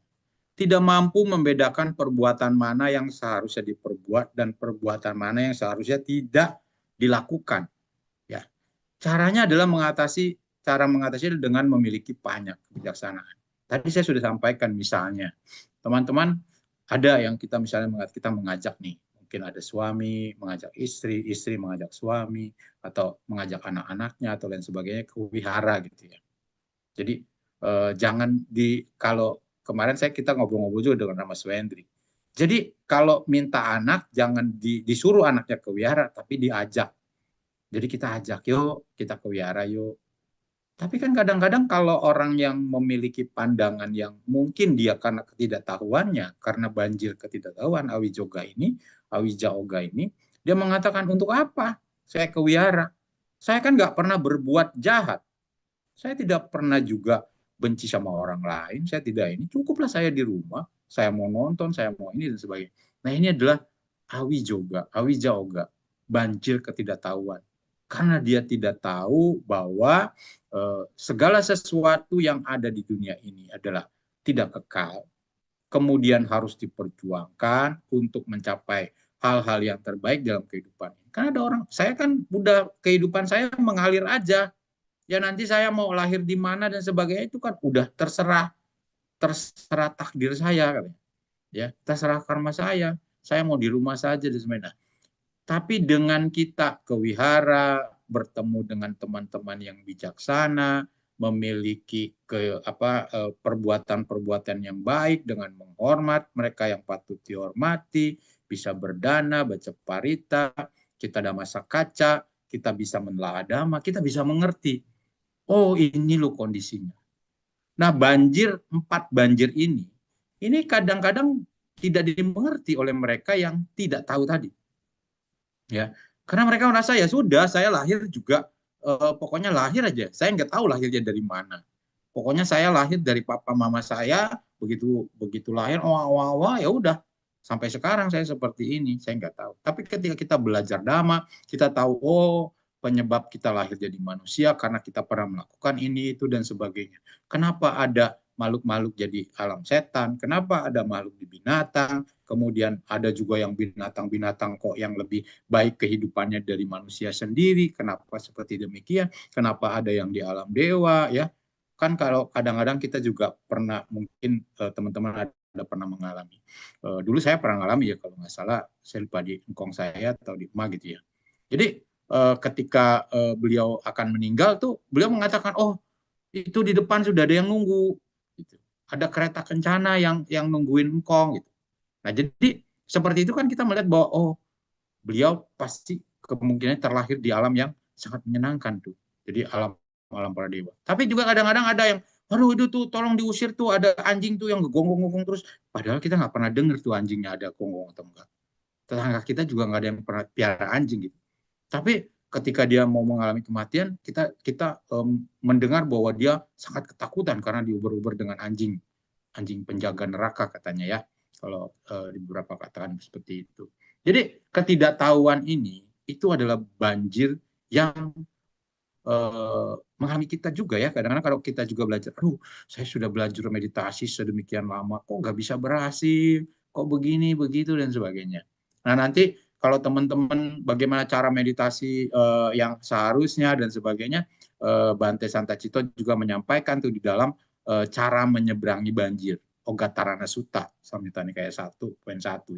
Tidak mampu membedakan perbuatan mana yang seharusnya diperbuat dan perbuatan mana yang seharusnya tidak dilakukan. Ya, caranya adalah cara mengatasi dengan memiliki banyak kebijaksanaan. Tadi saya sudah sampaikan misalnya, teman-teman ada yang kita misalnya kita mengajak nih, mungkin ada suami mengajak istri, istri mengajak suami, atau mengajak anak-anaknya atau lain sebagainya ke wihara gitu ya. Jadi Jangan kalau kemarin kita ngobrol-ngobrol juga dengan Mas Wendri. Jadi kalau minta anak jangan disuruh anaknya ke wihara, tapi diajak. Jadi kita ajak, yuk kita ke wihara yuk. Tapi kan kadang-kadang kalau orang yang memiliki pandangan yang mungkin dia karena ketidaktahuannya, karena banjir ketidaktahuan Awija Oga ini, dia mengatakan untuk apa saya ke wihara? Saya kan nggak pernah berbuat jahat. Saya tidak pernah juga benci sama orang lain. Saya tidak ini. Cukuplah saya di rumah. Saya mau nonton, saya mau ini dan sebagainya. Nah ini adalah Awija Oga, banjir ketidaktahuan. Karena dia tidak tahu bahwa segala sesuatu yang ada di dunia ini adalah tidak kekal, kemudian harus diperjuangkan untuk mencapai hal-hal yang terbaik dalam kehidupan. Karena ada orang, saya kan udah kehidupan saya mengalir aja. Ya nanti saya mau lahir di mana dan sebagainya itu kan udah terserah takdir saya, ya terserah karma saya mau di rumah saja dan sebagainya. Tapi dengan kita ke wihara, bertemu dengan teman-teman yang bijaksana, memiliki perbuatan-perbuatan yang baik dengan menghormat mereka yang patut dihormati, bisa berdana, baca parita, kita ada masa kaca, kita bisa menelaah dhamma, kita bisa mengerti. Oh, ini loh kondisinya. Nah, 4 banjir ini kadang-kadang tidak dimengerti oleh mereka yang tidak tahu tadi. Ya, karena mereka merasa ya sudah, saya lahir juga pokoknya lahir aja. Saya nggak tahu lahirnya dari mana. Pokoknya saya lahir dari papa mama saya, begitu lahir, ya udah. Sampai sekarang saya seperti ini, saya nggak tahu. Tapi ketika kita belajar dhamma, kita tahu, oh penyebab kita lahir jadi manusia karena kita pernah melakukan ini, itu, dan sebagainya. Kenapa ada makhluk-makhluk jadi alam setan? Kenapa ada makhluk di binatang? Kemudian ada juga yang binatang-binatang kok yang lebih baik kehidupannya dari manusia sendiri. Kenapa seperti demikian? Kenapa ada yang di alam dewa? Ya, kan kalau kadang-kadang kita juga pernah, mungkin teman-teman ada pernah mengalami. Dulu saya pernah mengalami ya, kalau nggak salah saya lupa di engkong saya atau di emak gitu ya. Jadi ketika beliau akan meninggal tuh, beliau mengatakan, oh itu di depan sudah ada yang nunggu, gitu. Ada kereta kencana yang nungguin engkong, gitu. Nah jadi seperti itu kan kita melihat bahwa oh beliau pasti kemungkinan terlahir di alam yang sangat menyenangkan tuh. Jadi alam para dewa. Tapi juga kadang-kadang ada yang, aduh itu tuh tolong diusir tuh, ada anjing tuh yang gonggong-gonggong terus. Padahal kita nggak pernah dengar tuh anjingnya ada gonggong atau enggak. Tetangga kita juga nggak ada yang pernah piara anjing gitu. Tapi ketika dia mau mengalami kematian, kita mendengar bahwa dia sangat ketakutan karena diuber-uber dengan anjing penjaga neraka katanya ya. Kalau di beberapa katakan seperti itu. Jadi ketidaktahuan ini itu adalah banjir yang mengalami kita juga ya. Kadang-kadang kalau kita juga belajar, saya sudah belajar meditasi sedemikian lama, kok nggak bisa berhasil, kok begini, begitu, dan sebagainya. Nah nanti kalau teman-teman bagaimana cara meditasi yang seharusnya dan sebagainya, Bante Santacito juga menyampaikan tuh di dalam cara menyeberangi banjir. Ogatarana Sutta, Samyutta Nikaya 1.1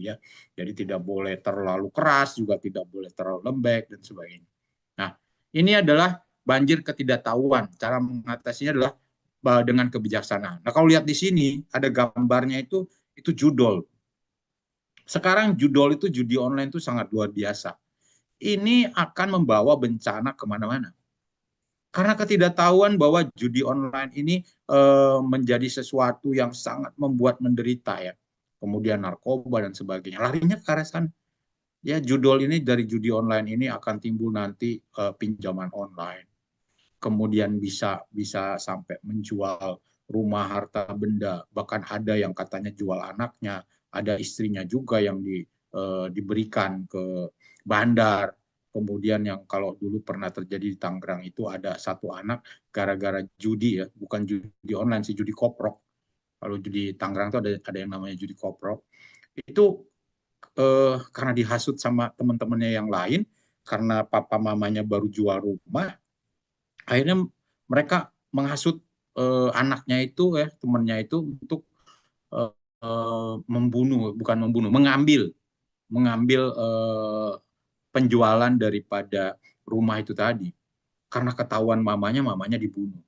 ya. Jadi tidak boleh terlalu keras, juga tidak boleh terlalu lembek dan sebagainya. Nah, ini adalah banjir ketidaktahuan. Cara mengatasinya adalah dengan kebijaksanaan. Nah, kalau lihat di sini ada gambarnya itu judol. Sekarang judol itu judi online itu sangat luar biasa. Ini akan membawa bencana kemana-mana. Karena ketidaktahuan bahwa judi online ini menjadi sesuatu yang sangat membuat menderita ya. Kemudian narkoba dan sebagainya. Larinya ke arah sana. Ya, judol ini dari judi online ini akan timbul nanti pinjaman online. Kemudian bisa sampai menjual rumah, harta benda, bahkan ada yang katanya jual anaknya, ada istrinya juga yang diberikan ke bandar. Kemudian yang kalau dulu pernah terjadi di Tangerang itu ada satu anak gara-gara judi ya, bukan judi online sih, judi koprok. Kalau judi Tangerang itu ada yang namanya judi koprok. Itu karena dihasut sama teman-temannya yang lain, karena papa mamanya baru jual rumah, akhirnya mereka menghasut anaknya itu ya, temannya itu untuk mengambil penjualan daripada rumah itu tadi. Karena ketahuan mamanya dibunuh.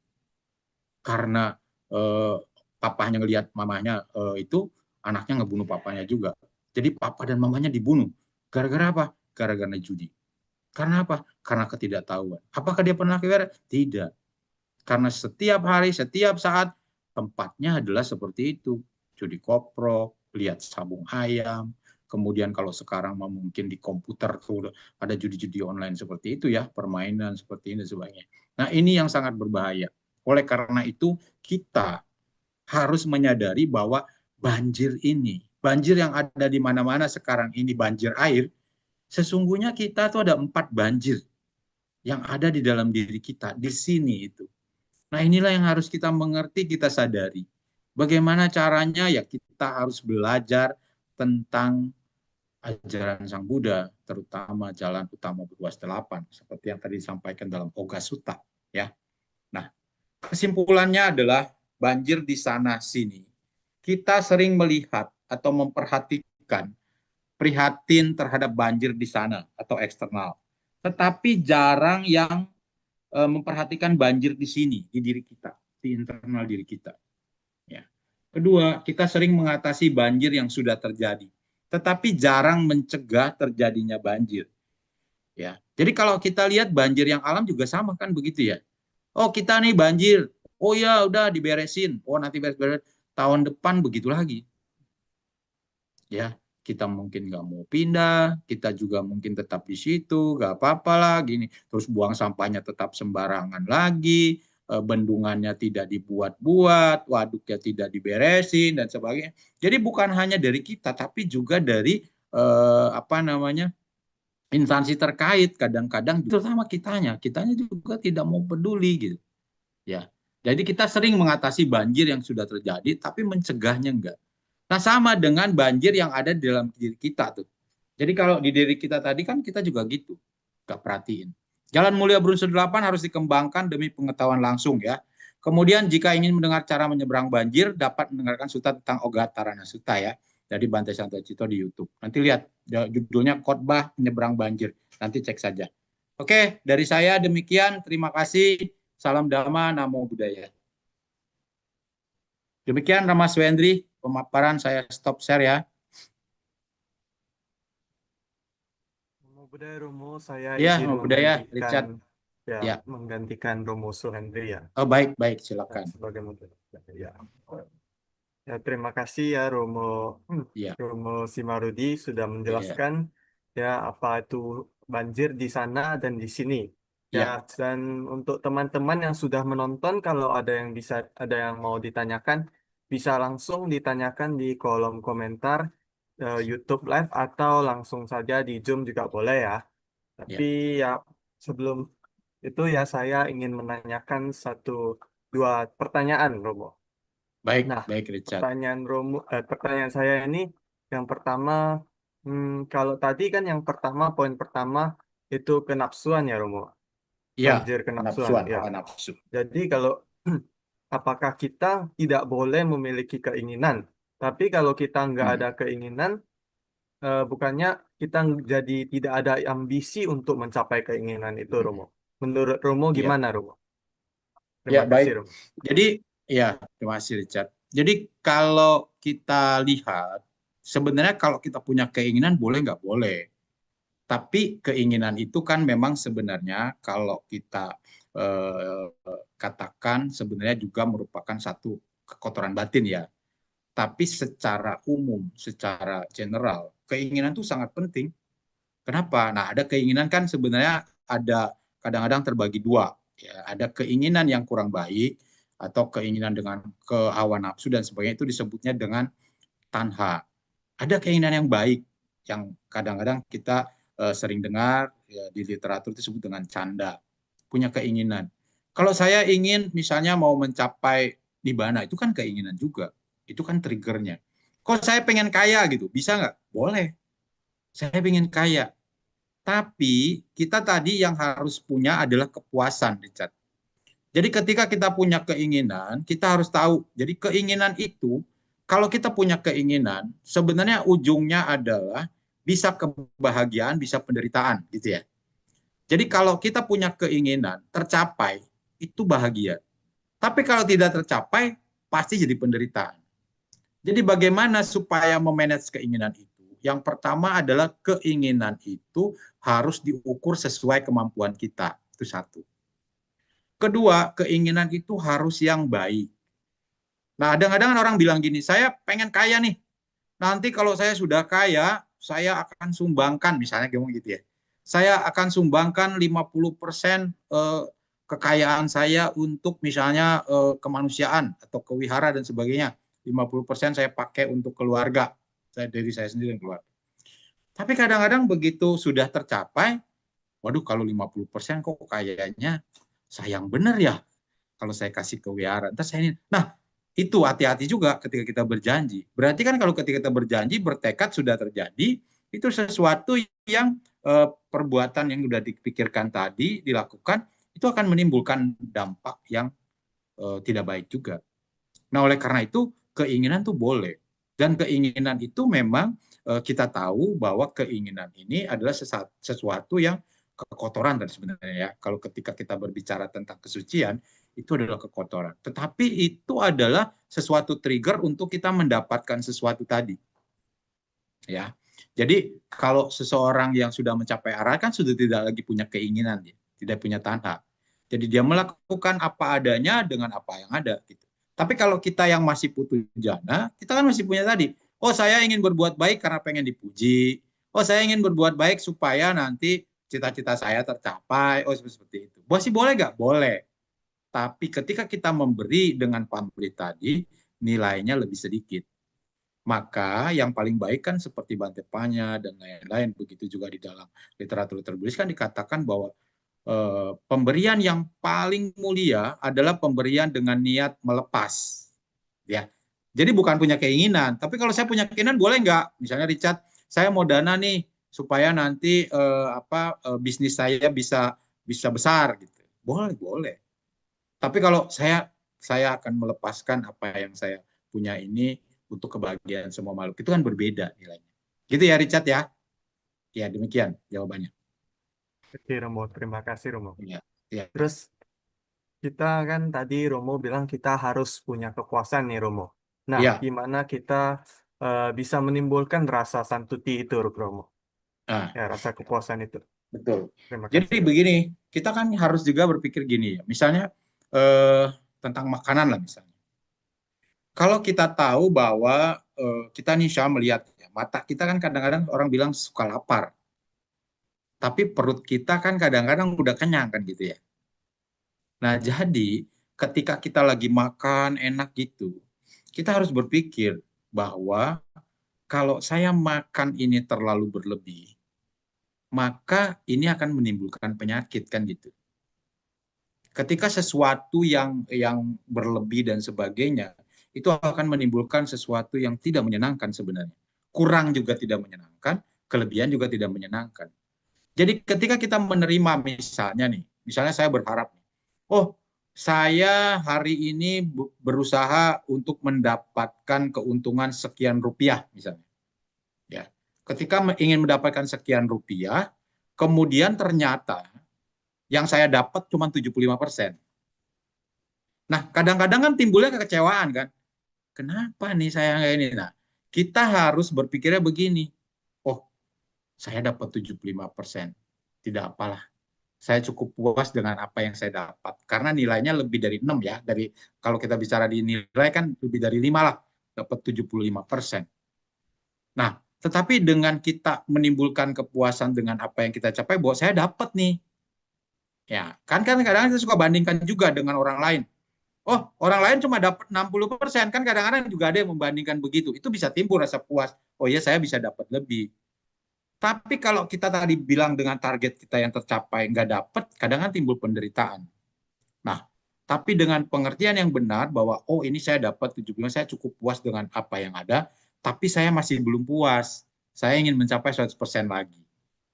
Karena papahnya ngelihat mamanya itu anaknya ngebunuh papanya juga. Jadi papa dan mamanya dibunuh. Gara-gara apa? Gara-gara judi. Karena apa? Karena ketidaktahuan. Apakah dia pernah kewira? Tidak. Karena setiap hari, setiap saat tempatnya adalah seperti itu. Judi koprok, lihat sabung ayam, kemudian kalau sekarang mungkin di komputer tuh ada judi-judi online seperti itu ya, permainan seperti ini dan sebagainya. Nah, ini yang sangat berbahaya. Oleh karena itu, kita harus menyadari bahwa banjir yang ada di mana-mana sekarang ini, banjir air, sesungguhnya kita tuh ada 4 banjir yang ada di dalam diri kita, di sini itu. Nah, inilah yang harus kita mengerti, kita sadari. Bagaimana caranya? Ya, kita harus belajar tentang ajaran Sang Buddha, terutama jalan utama berluas 8, seperti yang tadi disampaikan dalam Oga Sutta. Ya. Nah, kesimpulannya adalah banjir di sana-sini. Kita sering melihat atau memperhatikan prihatin terhadap banjir di sana atau eksternal. Tetapi jarang yang memperhatikan banjir di sini, di diri kita, di internal diri kita. Ya. Kedua, kita sering mengatasi banjir yang sudah terjadi, tetapi jarang mencegah terjadinya banjir. Ya. Jadi kalau kita lihat banjir yang alam juga sama kan begitu ya. Oh, kita nih banjir. Oh ya, udah diberesin. Oh, nanti beres-beres. Tahun depan begitu lagi. Ya, kita mungkin nggak mau pindah, kita juga mungkin tetap di situ, nggak apa-apa lah gini. Terus buang sampahnya tetap sembarangan lagi, bendungannya tidak dibuat-buat, waduknya tidak diberesin dan sebagainya. Jadi bukan hanya dari kita, tapi juga dari apa namanya instansi terkait. Kadang-kadang terutama kitanya juga tidak mau peduli gitu. Ya, jadi kita sering mengatasi banjir yang sudah terjadi, tapi mencegahnya enggak. Nah, sama dengan banjir yang ada di dalam diri kita tuh. Jadi kalau di diri kita tadi kan kita juga gitu, nggak perhatiin. Jalan Mulia Berunsur 8 harus dikembangkan demi pengetahuan langsung ya. Kemudian jika ingin mendengar cara menyeberang banjir, dapat mendengarkan suta tentang Ogatarana Sutta ya. Jadi Bante Santo Cito di YouTube. Nanti lihat judulnya Khotbah Menyeberang Banjir. Nanti cek saja. Oke, dari saya demikian. Terima kasih. Salam Dhamma, Namo Buddhaya. Demikian Rama Swendri, pemaparan saya stop share ya. Namo Buddhaya Romo, saya Ya, izin Namo Buddhaya, Richard. Ya. menggantikan Romo Suhendri ya. Oh, baik, silakan. Sebagai moderator. Ya. Ya, terima kasih ya Romo Ya. Romo Simarudi sudah menjelaskan ya apa itu banjir di sana dan di sini. Ya, dan untuk teman-teman yang sudah menonton, kalau ada yang mau ditanyakan, bisa langsung ditanyakan di kolom komentar YouTube Live atau langsung saja di Zoom juga boleh ya. Tapi ya sebelum itu ya saya ingin menanyakan dua pertanyaan Romo. Baik Richard. Pertanyaan saya ini yang pertama, kalau tadi kan yang pertama, poin pertama itu kenapsuan ya Romo. Iya, Banjir kenapsuan. Ya. nafsu. Jadi kalau apakah kita tidak boleh memiliki keinginan, tapi kalau kita nggak ada keinginan, bukannya kita jadi tidak ada ambisi untuk mencapai keinginan itu Romo. Menurut Romo gimana Romo? Terima kasih Romo. Jadi terima kasih Richard. Jadi kalau kita lihat, sebenarnya kalau kita punya keinginan boleh nggak boleh. Tapi keinginan itu kan memang sebenarnya kalau kita katakan sebenarnya juga merupakan satu kekotoran batin ya. Tapi secara umum, secara general, keinginan itu sangat penting. Kenapa? Nah, ada keinginan kan sebenarnya ada kadang-kadang terbagi dua. Ya, ada keinginan yang kurang baik atau keinginan dengan hawa nafsu dan sebagainya, itu disebutnya dengan tanha. Ada keinginan yang baik yang kadang-kadang kita sering dengar ya, di literatur itu disebut dengan canda. Punya keinginan. Kalau saya ingin misalnya mau mencapai nibbana, itu kan keinginan juga. Itu kan triggernya. Kok saya pengen kaya gitu, bisa nggak? Boleh. Saya pengen kaya. Tapi kita tadi yang harus punya adalah kepuasan, Richard. Jadi ketika kita punya keinginan, kita harus tahu. Jadi keinginan itu, kalau kita punya keinginan, sebenarnya ujungnya adalah bisa kebahagiaan, bisa penderitaan, gitu ya. Jadi kalau kita punya keinginan tercapai, itu bahagia. Tapi kalau tidak tercapai, pasti jadi penderitaan. Jadi bagaimana supaya memanage keinginan itu? Yang pertama adalah keinginan itu harus diukur sesuai kemampuan kita. Itu satu. Kedua, keinginan itu harus yang baik. Nah, kadang-kadang orang bilang gini, saya pengen kaya nih. Nanti kalau saya sudah kaya, saya akan sumbangkan, misalnya gitu ya. Saya akan sumbangkan 50% kekayaan saya untuk misalnya kemanusiaan atau kewihara dan sebagainya. 50% saya pakai untuk keluarga, dari saya sendiri dan keluarga. Tapi kadang-kadang begitu sudah tercapai, waduh kalau 50% kok kayaknya sayang bener ya kalau saya kasih kewihara. Nah, itu hati-hati juga ketika kita berjanji. Berarti kan kalau ketika kita berjanji, bertekad sudah terjadi, itu sesuatu yang perbuatan yang sudah dipikirkan tadi, dilakukan, itu akan menimbulkan dampak yang tidak baik juga. Nah, oleh karena itu, keinginan itu boleh. Dan keinginan itu memang kita tahu bahwa keinginan ini adalah sesuatu yang kekotoran dan sebenarnya ya. Kalau ketika kita berbicara tentang kesucian, itu adalah kekotoran. Tetapi itu adalah sesuatu trigger untuk kita mendapatkan sesuatu tadi. Ya. Jadi kalau seseorang yang sudah mencapai arah kan sudah tidak lagi punya keinginan, ya, tidak punya tanha. Jadi dia melakukan apa adanya dengan apa yang ada gitu. Tapi kalau kita yang masih putu jana, kita kan masih punya tadi. Oh, saya ingin berbuat baik karena pengen dipuji. Oh, saya ingin berbuat baik supaya nanti cita-cita saya tercapai. Oh, seperti itu. Masih boleh nggak? Boleh. Tapi ketika kita memberi dengan pamrih tadi, nilainya lebih sedikit. Maka yang paling baik kan seperti Bante Panya dan lain-lain. Begitu juga di dalam literatur tertulis kan dikatakan bahwa pemberian yang paling mulia adalah pemberian dengan niat melepas. Ya. Jadi bukan punya keinginan. Tapi kalau saya punya keinginan boleh nggak? Misalnya Richard, saya mau dana nih supaya nanti bisnis saya bisa besar gitu. Boleh, boleh. Tapi kalau saya akan melepaskan apa yang saya punya ini untuk kebahagiaan semua makhluk, itu kan berbeda nilainya. Gitu ya Richard ya? Ya demikian jawabannya. Oke Romo, terima kasih Romo. Ya, ya. Terus kita kan tadi Romo bilang kita harus punya kepuasan nih Romo. Nah, Ya. gimana kita bisa menimbulkan rasa santuti itu Romo? Nah, Ya, rasa kepuasan itu. betul. Terima Jadi kasih. begini, kita kan harus juga berpikir gini ya. Misalnya tentang makanan lah misalnya. Kalau kita tahu bahwa kita nih bisa melihat ya, mata kita kan kadang-kadang orang bilang suka lapar. Tapi perut kita kan kadang-kadang udah kenyang kan gitu ya. Nah, jadi ketika kita lagi makan enak gitu, kita harus berpikir bahwa kalau saya makan ini terlalu berlebih, maka ini akan menimbulkan penyakit kan gitu. Ketika sesuatu yang berlebih dan sebagainya, itu akan menimbulkan sesuatu yang tidak menyenangkan sebenarnya. Kurang juga tidak menyenangkan, kelebihan juga tidak menyenangkan. Jadi ketika kita menerima misalnya saya berharap, oh saya hari ini berusaha untuk mendapatkan keuntungan sekian rupiah misalnya. Ya. Ketika ingin mendapatkan sekian rupiah, kemudian ternyata yang saya dapat cuma 75%. Nah, kadang-kadang kan timbulnya kekecewaan kan. Kenapa nih saya kayak ini? Nah, kita harus berpikirnya begini. Oh, saya dapat 75%. Tidak apalah. Saya cukup puas dengan apa yang saya dapat. Karena nilainya lebih dari 6 ya. Kalau kita bicara di nilai kan lebih dari 5 lah. Dapat 75%. Nah, tetapi dengan kita menimbulkan kepuasan dengan apa yang kita capai, bahwa saya dapat nih. Ya, kan kadang-kadang kita suka bandingkan juga dengan orang lain. Oh, orang lain cuma dapat 60%. Kan kadang-kadang juga ada yang membandingkan begitu. Itu bisa timbul rasa puas. Oh iya, saya bisa dapat lebih. Tapi kalau kita tadi bilang dengan target kita yang tercapai nggak dapat, kadang-kadang timbul penderitaan. Nah, tapi dengan pengertian yang benar bahwa oh ini saya dapat 75, saya cukup puas dengan apa yang ada, tapi saya masih belum puas. Saya ingin mencapai 100% lagi.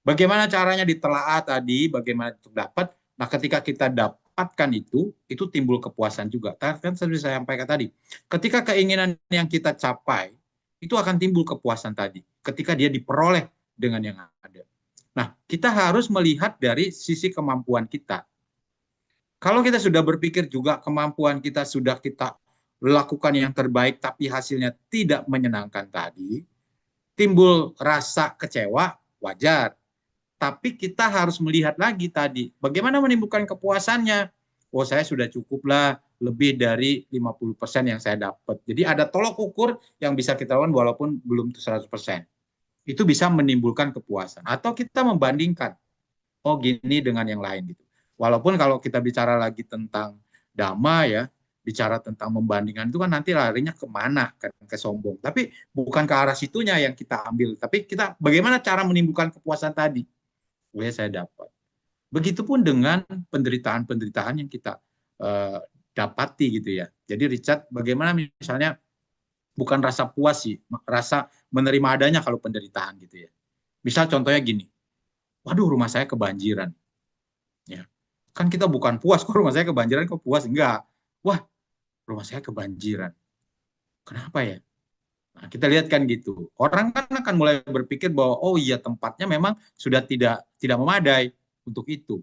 Bagaimana caranya ditelaah tadi, bagaimana untuk dapat? Nah, ketika kita dapatkan itu timbul kepuasan juga. Kan seperti saya sampaikan tadi, ketika keinginan yang kita capai, itu akan timbul kepuasan tadi. Ketika dia diperoleh dengan yang ada. Nah, kita harus melihat dari sisi kemampuan kita. Kalau kita sudah berpikir juga kemampuan kita sudah kita lakukan yang terbaik tapi hasilnya tidak menyenangkan tadi, timbul rasa kecewa, wajar. Tapi kita harus melihat lagi tadi, bagaimana menimbulkan kepuasannya. Oh, saya sudah cukuplah lebih dari 50% yang saya dapat. Jadi ada tolok ukur yang bisa kita lakukan walaupun belum 100%. Itu bisa menimbulkan kepuasan. Atau kita membandingkan, oh gini dengan yang lain gitu. Walaupun kalau kita bicara lagi tentang dhamma ya, bicara tentang membandingkan itu kan nanti larinya kemana, ke sombong. Tapi bukan ke arah situnya yang kita ambil. Tapi kita bagaimana cara menimbulkan kepuasan tadi. Oh ya, saya dapat. Begitupun dengan penderitaan-penderitaan yang kita dapati gitu ya. Jadi Richard, bagaimana misalnya bukan rasa puas sih, rasa menerima adanya kalau penderitaan gitu ya. Misal contohnya gini, waduh rumah saya kebanjiran. Ya. Kan kita bukan puas kok rumah saya kebanjiran, kok puas? Enggak. Wah, rumah saya kebanjiran. Kenapa ya? Nah, kita lihat kan gitu. Orang kan akan mulai berpikir bahwa oh iya tempatnya memang sudah tidak memadai untuk itu.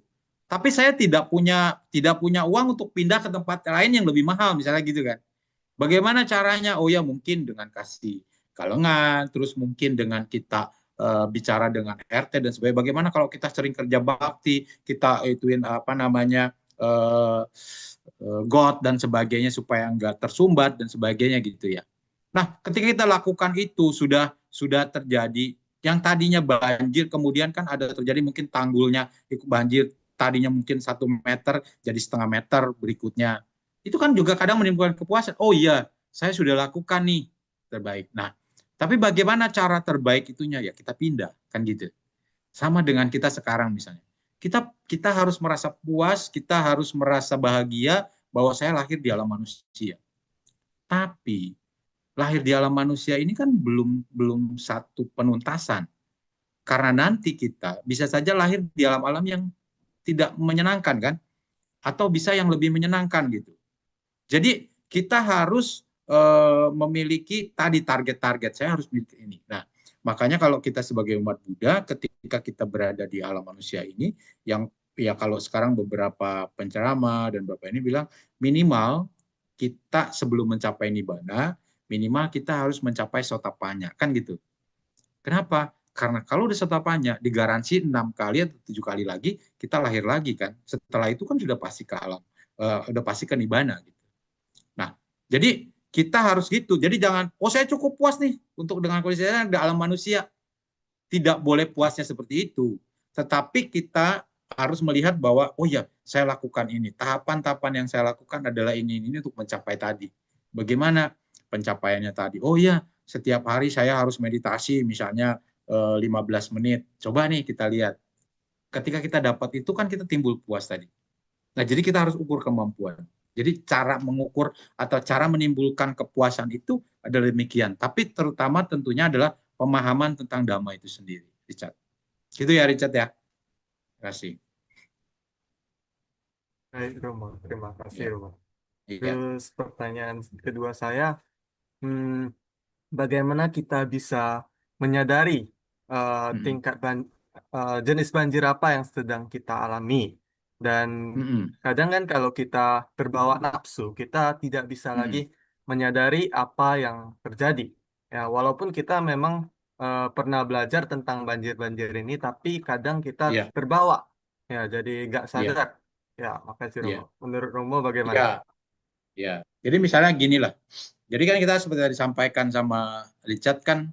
Tapi saya tidak punya uang untuk pindah ke tempat lain yang lebih mahal misalnya gitu kan. Bagaimana caranya? Oh ya mungkin dengan kasih kalengan, terus mungkin dengan kita bicara dengan RT dan sebagainya. Bagaimana kalau kita sering kerja bakti, kita ituin apa namanya God dan sebagainya supaya enggak tersumbat dan sebagainya gitu ya. Nah, ketika kita lakukan itu sudah terjadi yang tadinya banjir, kemudian kan ada terjadi mungkin tanggulnya ikut banjir, tadinya mungkin 1 meter jadi setengah meter berikutnya. Itu kan juga kadang menimbulkan kepuasan. Oh iya, saya sudah lakukan nih terbaik. Nah, tapi bagaimana cara terbaik itunya ya kita pindah kan gitu. Sama dengan kita sekarang misalnya. Kita harus merasa puas, kita harus merasa bahagia bahwa saya lahir di alam manusia. Tapi lahir di alam manusia ini kan belum satu penuntasan. Karena nanti kita bisa saja lahir di alam-alam yang tidak menyenangkan kan? Atau bisa yang lebih menyenangkan gitu. Jadi kita harus memiliki tadi target-target, saya harus miliki ini. Nah, makanya kalau kita sebagai umat Buddha, ketika kita berada di alam manusia ini, yang ya kalau sekarang beberapa penceramah dan Bapak ini bilang, minimal kita sebelum mencapai nibbana, minimal kita harus mencapai sotapanya, kan gitu. Kenapa? Karena kalau udah sotapanya, digaransi 6 kali atau 7 kali lagi, kita lahir lagi kan. Setelah itu kan sudah pasti ke alam, udah pasti ke nibbana gitu. Nah, jadi kita harus gitu. Jadi jangan, oh saya cukup puas nih untuk dengan kondisi saya di alam manusia. Tidak boleh puasnya seperti itu. Tetapi kita harus melihat bahwa, oh ya, saya lakukan ini. Tahapan-tahapan yang saya lakukan adalah ini untuk mencapai tadi. Bagaimana pencapaiannya tadi? Oh ya, setiap hari saya harus meditasi misalnya 15 menit. Coba nih kita lihat. Ketika kita dapat itu kan kita timbul puas tadi. Nah, jadi kita harus ukur kemampuan. Jadi cara mengukur atau cara menimbulkan kepuasan itu adalah demikian. Tapi terutama tentunya adalah pemahaman tentang dhamma itu sendiri, Richard. Gitu ya, Richard ya. Terima kasih. Baik, Romo. Terima kasih, Ya. Romo. Iya. Terus pertanyaan kedua saya, bagaimana kita bisa menyadari tingkat jenis banjir apa yang sedang kita alami? Dan kadang kan kalau kita terbawa nafsu, kita tidak bisa lagi menyadari apa yang terjadi. Ya, walaupun kita memang pernah belajar tentang banjir-banjir ini, tapi kadang kita Iya. terbawa. Ya, jadi nggak Iya. sadar. Ya, makasih Iya. Romo. Menurut Romo bagaimana? Ya, ya. Jadi misalnya gini lah. Jadi kan kita seperti yang disampaikan sama Richard kan,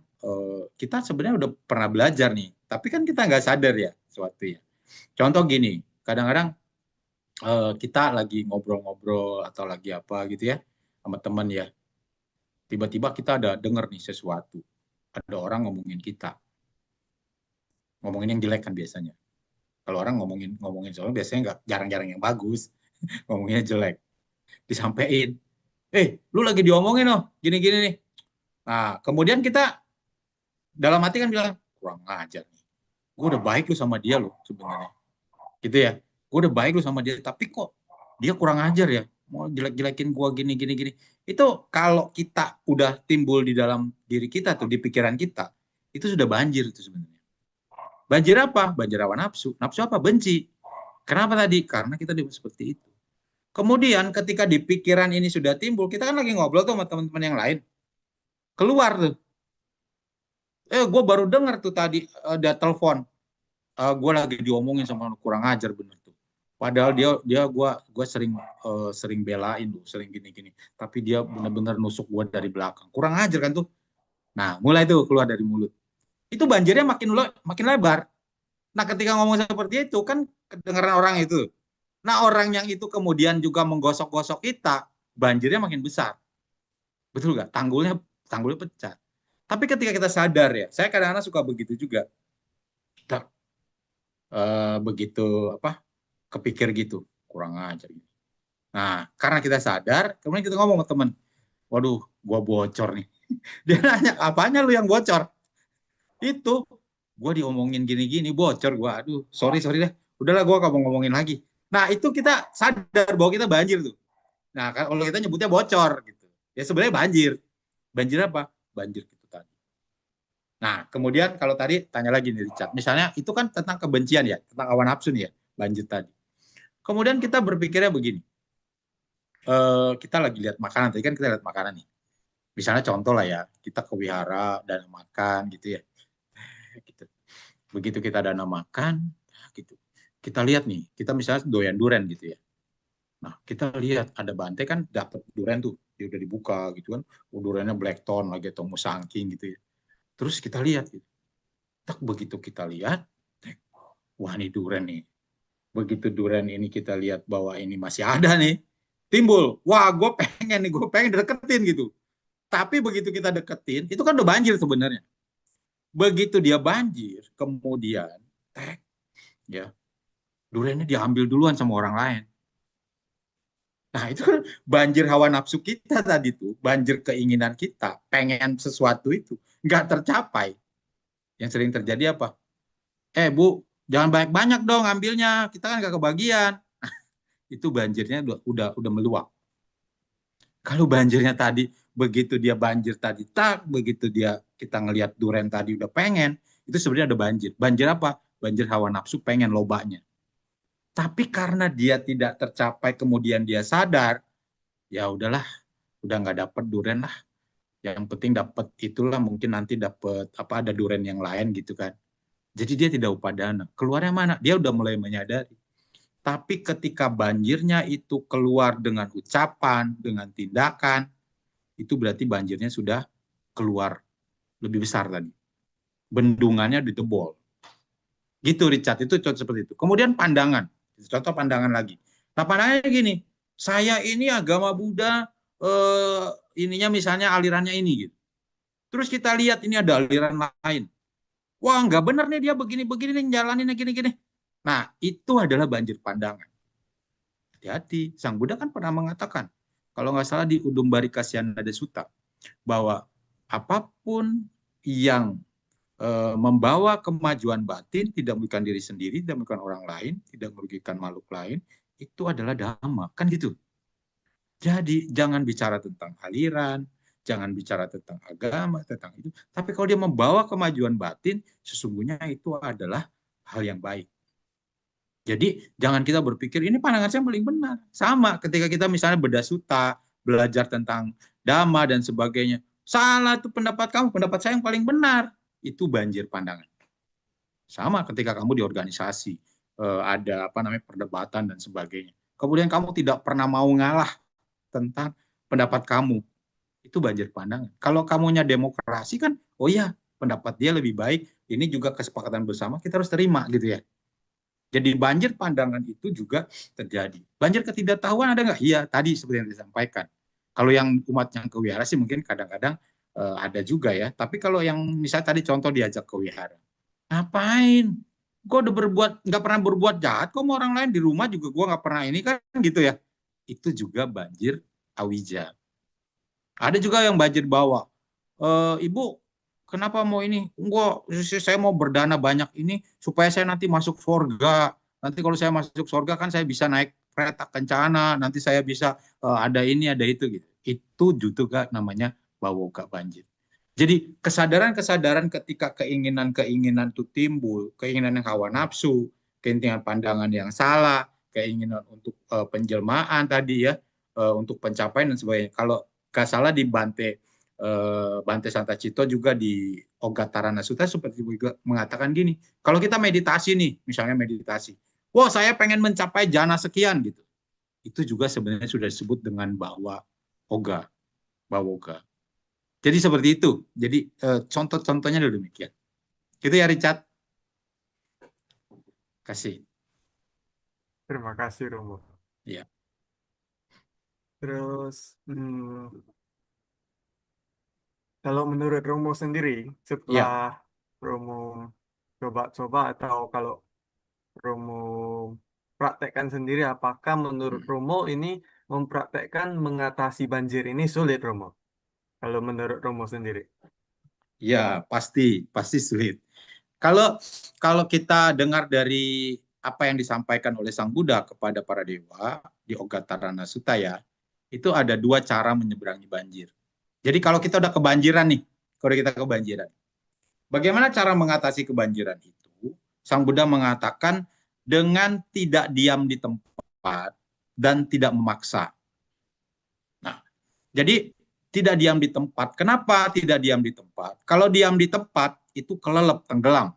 kita sebenarnya udah pernah belajar nih, tapi kan kita nggak sadar ya sesuatu ya. Contoh gini, kadang-kadang kita lagi ngobrol-ngobrol atau lagi apa gitu ya sama teman ya. Tiba-tiba kita ada dengar nih sesuatu. Ada orang ngomongin kita. Ngomongin yang jelek kan biasanya. Kalau orang ngomongin soal biasanya nggak, jarang-jarang yang bagus. Ngomonginnya jelek. Disampaikan, lu lagi diomongin loh, gini-gini nih. Nah, kemudian kita dalam hati kan bilang, kurang ajar nih. Gue udah baik lu sama dia loh sebenarnya. Gitu ya. Gue udah baik lu sama dia, tapi kok dia kurang ajar ya. Mau jelek-jelekin gue gini. Itu kalau kita udah timbul di dalam diri kita tuh, di pikiran kita, itu sudah banjir itu sebenarnya. Banjir apa? Banjir hawa nafsu. Nafsu apa? Benci. Kenapa tadi? Karena kita seperti itu. Kemudian ketika di pikiran ini sudah timbul, kita kan lagi ngobrol tuh sama teman-teman yang lain. Keluar tuh. Gue baru dengar tuh tadi dia telepon. Gue lagi diomongin sama kurang ajar bener tuh. Padahal gue sering belain tuh, sering gini-gini. Tapi dia bener-bener nusuk gue dari belakang. Kurang ajar kan tuh. Nah, mulai tuh keluar dari mulut. Itu banjirnya makin lebar. Nah, ketika ngomong seperti itu kan kedengaran orang itu. Nah, orang yang itu kemudian juga menggosok-gosok kita, banjirnya makin besar. Betul nggak? Tanggulnya pecah. Tapi ketika kita sadar ya, saya kadang-kadang suka begitu juga. Kita begitu kepikir gitu, kurang ajar. Nah, karena kita sadar, kemudian kita ngomong ke teman, waduh, gua bocor nih. Dia nanya, apanya lu yang bocor? Itu, gua diomongin gini-gini, bocor gua. Aduh, sorry deh. Udahlah, gua gak mau ngomongin lagi. Nah, itu kita sadar bahwa kita banjir tuh. Nah, kalau kita nyebutnya bocor gitu. Ya sebenarnya banjir. Banjir apa? Banjir gitu tadi. Nah, kemudian kalau tadi tanya lagi nih Richard. Misalnya itu kan tentang kebencian ya, tentang hawa nafsu nih ya, banjir tadi. Kemudian kita berpikirnya begini. Kita lagi lihat makanan, tadi kan kita lihat makanan nih. Misalnya contoh lah ya, kita ke wihara dana makan gitu ya. Gitu. Begitu kita dana makan, gitu. Kita lihat nih, kita misalnya doyan durian gitu ya. Nah, kita lihat ada Bante kan dapat durian tuh, dia udah dibuka gitu kan, duriannya blackthorn lagi atau musangking gitu ya. Terus kita lihat gitu. Tak begitu kita lihat, wah ini durian nih. Begitu durian ini kita lihat bahwa ini masih ada nih, timbul, wah gue pengen deketin gitu. Tapi begitu kita deketin, itu kan udah banjir sebenarnya. Begitu dia banjir, kemudian ya duriannya diambil duluan sama orang lain. Nah, itu kan banjir hawa nafsu kita tadi tuh, banjir keinginan kita, pengen sesuatu itu, nggak tercapai. Yang sering terjadi apa? Bu, jangan banyak-banyak dong ambilnya, kita kan nggak kebagian. Itu banjirnya udah meluap. Kalau banjirnya tadi, begitu dia banjir tadi, begitu kita ngelihat durian tadi udah pengen, itu sebenarnya ada banjir. Banjir apa? Banjir hawa nafsu pengen lobanya. Tapi karena dia tidak tercapai, kemudian dia sadar, ya udahlah, udah nggak dapet durian lah. Yang penting dapet itulah, mungkin nanti dapet ada durian yang lain gitu kan. Jadi dia tidak upadana. Keluarnya mana? Dia udah mulai menyadari. Tapi ketika banjirnya itu keluar dengan ucapan, dengan tindakan, itu berarti banjirnya sudah keluar lebih besar tadi. Bendungannya ditebol. Gitu Richard, itu contoh seperti itu. Kemudian pandangan. Contoh pandangan lagi. Nah pandangannya gini, saya ini agama Buddha, ininya misalnya alirannya ini gitu. Terus kita lihat ini ada aliran lain. Wah nggak benar nih dia begini-begini nih jalaninnya gini-gini. Nah itu adalah banjir pandangan. Hati-hati, Sang Buddha kan pernah mengatakan, kalau nggak salah di Udumbarika Syanada Sutta, bahwa apapun yang membawa kemajuan batin, tidak merugikan diri sendiri, tidak merugikan orang lain, tidak merugikan makhluk lain, itu adalah dhamma, kan gitu. Jadi jangan bicara tentang aliran, jangan bicara tentang agama, tentang itu. Tapi kalau dia membawa kemajuan batin, sesungguhnya itu adalah hal yang baik. Jadi jangan kita berpikir ini pandangan saya paling benar. Sama ketika kita misalnya bedah sutta, belajar tentang dhamma dan sebagainya. Salah tuh pendapat kamu, pendapat saya yang paling benar. Itu banjir pandangan. Sama ketika kamu di organisasi, ada perdebatan dan sebagainya. Kemudian kamu tidak pernah mau ngalah tentang pendapat kamu. Itu banjir pandangan. Kalau kamunya demokrasi kan, oh iya, pendapat dia lebih baik, ini juga kesepakatan bersama, kita harus terima gitu ya. Jadi banjir pandangan itu juga terjadi. Banjir ketidaktahuan ada nggak? Iya, tadi seperti yang disampaikan. Kalau yang umat yang ke wihara sih mungkin kadang-kadang ada juga ya. Tapi kalau yang misalnya tadi contoh diajak ke wihara, ngapain? Gue udah nggak pernah berbuat jahat kok sama orang lain, di rumah juga gue nggak pernah ini kan gitu ya. Itu juga banjir awija. Ada juga yang banjir bawah. Ibu, kenapa mau ini? Saya mau berdana banyak ini supaya saya nanti masuk surga. Nanti kalau saya masuk surga kan saya bisa naik kereta kencana. Nanti saya bisa ada ini, ada itu gitu. Itu juga namanya bawoga banjir. Jadi kesadaran-kesadaran ketika keinginan-keinginan itu timbul, keinginan yang hawa nafsu, keinginan pandangan yang salah, keinginan untuk penjelmaan tadi ya, untuk pencapaian dan sebagainya. Kalau nggak salah di Bante Santa Cito juga di Ogatarana Sutta seperti juga mengatakan gini, kalau kita meditasi nih, misalnya meditasi, wah saya pengen mencapai jana sekian gitu, itu juga sebenarnya sudah disebut dengan bawa oga. Jadi seperti itu. Jadi contoh-contohnya dulu demikian. Gitu ya Richard. Kasih. Terima kasih Romo. Ya. Terus kalau menurut Romo sendiri, Ya. setelah Romo coba-coba atau kalau Romo praktekkan sendiri, apakah menurut Romo ini mempraktekkan mengatasi banjir ini sulit, Romo? Kalau menurut Romo sendiri. Ya, pasti sulit. Kalau kita dengar dari apa yang disampaikan oleh Sang Buddha kepada para dewa di Ogatarana Sutta ya, itu ada 2 cara menyeberangi banjir. Jadi kalau kita udah kebanjiran nih, bagaimana cara mengatasi kebanjiran itu? Sang Buddha mengatakan dengan tidak diam di tempat dan tidak memaksa. Nah, jadi tidak diam di tempat. Kenapa tidak diam di tempat? Kalau diam di tempat itu kelelep, tenggelam.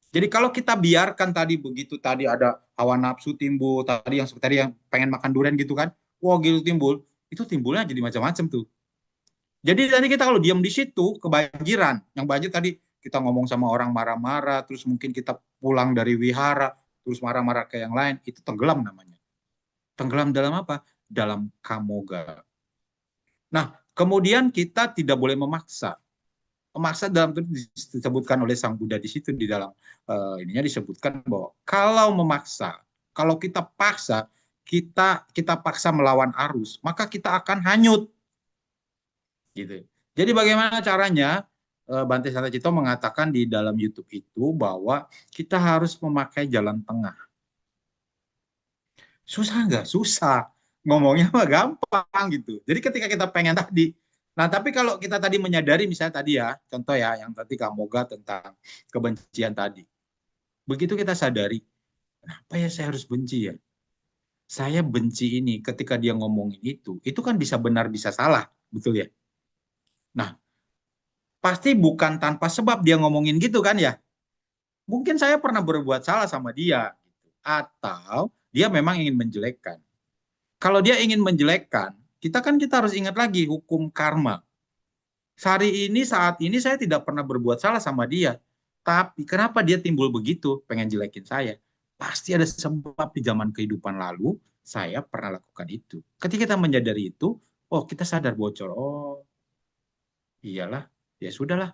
Jadi kalau kita biarkan tadi begitu, tadi ada hawa nafsu timbul, tadi yang seperti tadi yang pengen makan durian gitu kan, wah gitu timbul, itu timbulnya jadi macam-macam tuh. Jadi nanti kita kalau diam di situ kebanjiran, yang banjir tadi kita ngomong sama orang marah-marah, terus mungkin kita pulang dari wihara, terus marah-marah ke yang lain, itu tenggelam namanya. Tenggelam dalam apa? Dalam kamoga. Nah, kemudian kita tidak boleh memaksa. Memaksa dalam itu disebutkan oleh Sang Buddha di situ di dalam ininya disebutkan bahwa kalau memaksa, kalau kita paksa, kita paksa melawan arus, maka kita akan hanyut. Gitu. Jadi bagaimana caranya? Bante Santa Cito mengatakan di dalam YouTube itu bahwa kita harus memakai jalan tengah. Susah nggak? Susah. Ngomongnya mah gampang gitu. Jadi ketika kita pengen tadi, nah tapi kalau kita tadi menyadari misalnya tadi ya, contoh ya yang tadi Kamoga tentang kebencian tadi. Begitu kita sadari, kenapa ya saya harus benci ya? Saya benci ini ketika dia ngomongin itu kan bisa benar bisa salah, betul ya? Nah, pasti bukan tanpa sebab dia ngomongin gitu kan ya? Mungkin saya pernah berbuat salah sama dia, gitu. Atau dia memang ingin menjelekkan. Kalau dia ingin menjelekkan, kita harus ingat lagi hukum karma. Saat ini saya tidak pernah berbuat salah sama dia. Tapi kenapa dia timbul begitu, pengen jelekin saya? Pasti ada sebab di zaman kehidupan lalu, saya pernah lakukan itu. Ketika kita menyadari itu, oh kita sadar bocor, oh iyalah, ya sudahlah.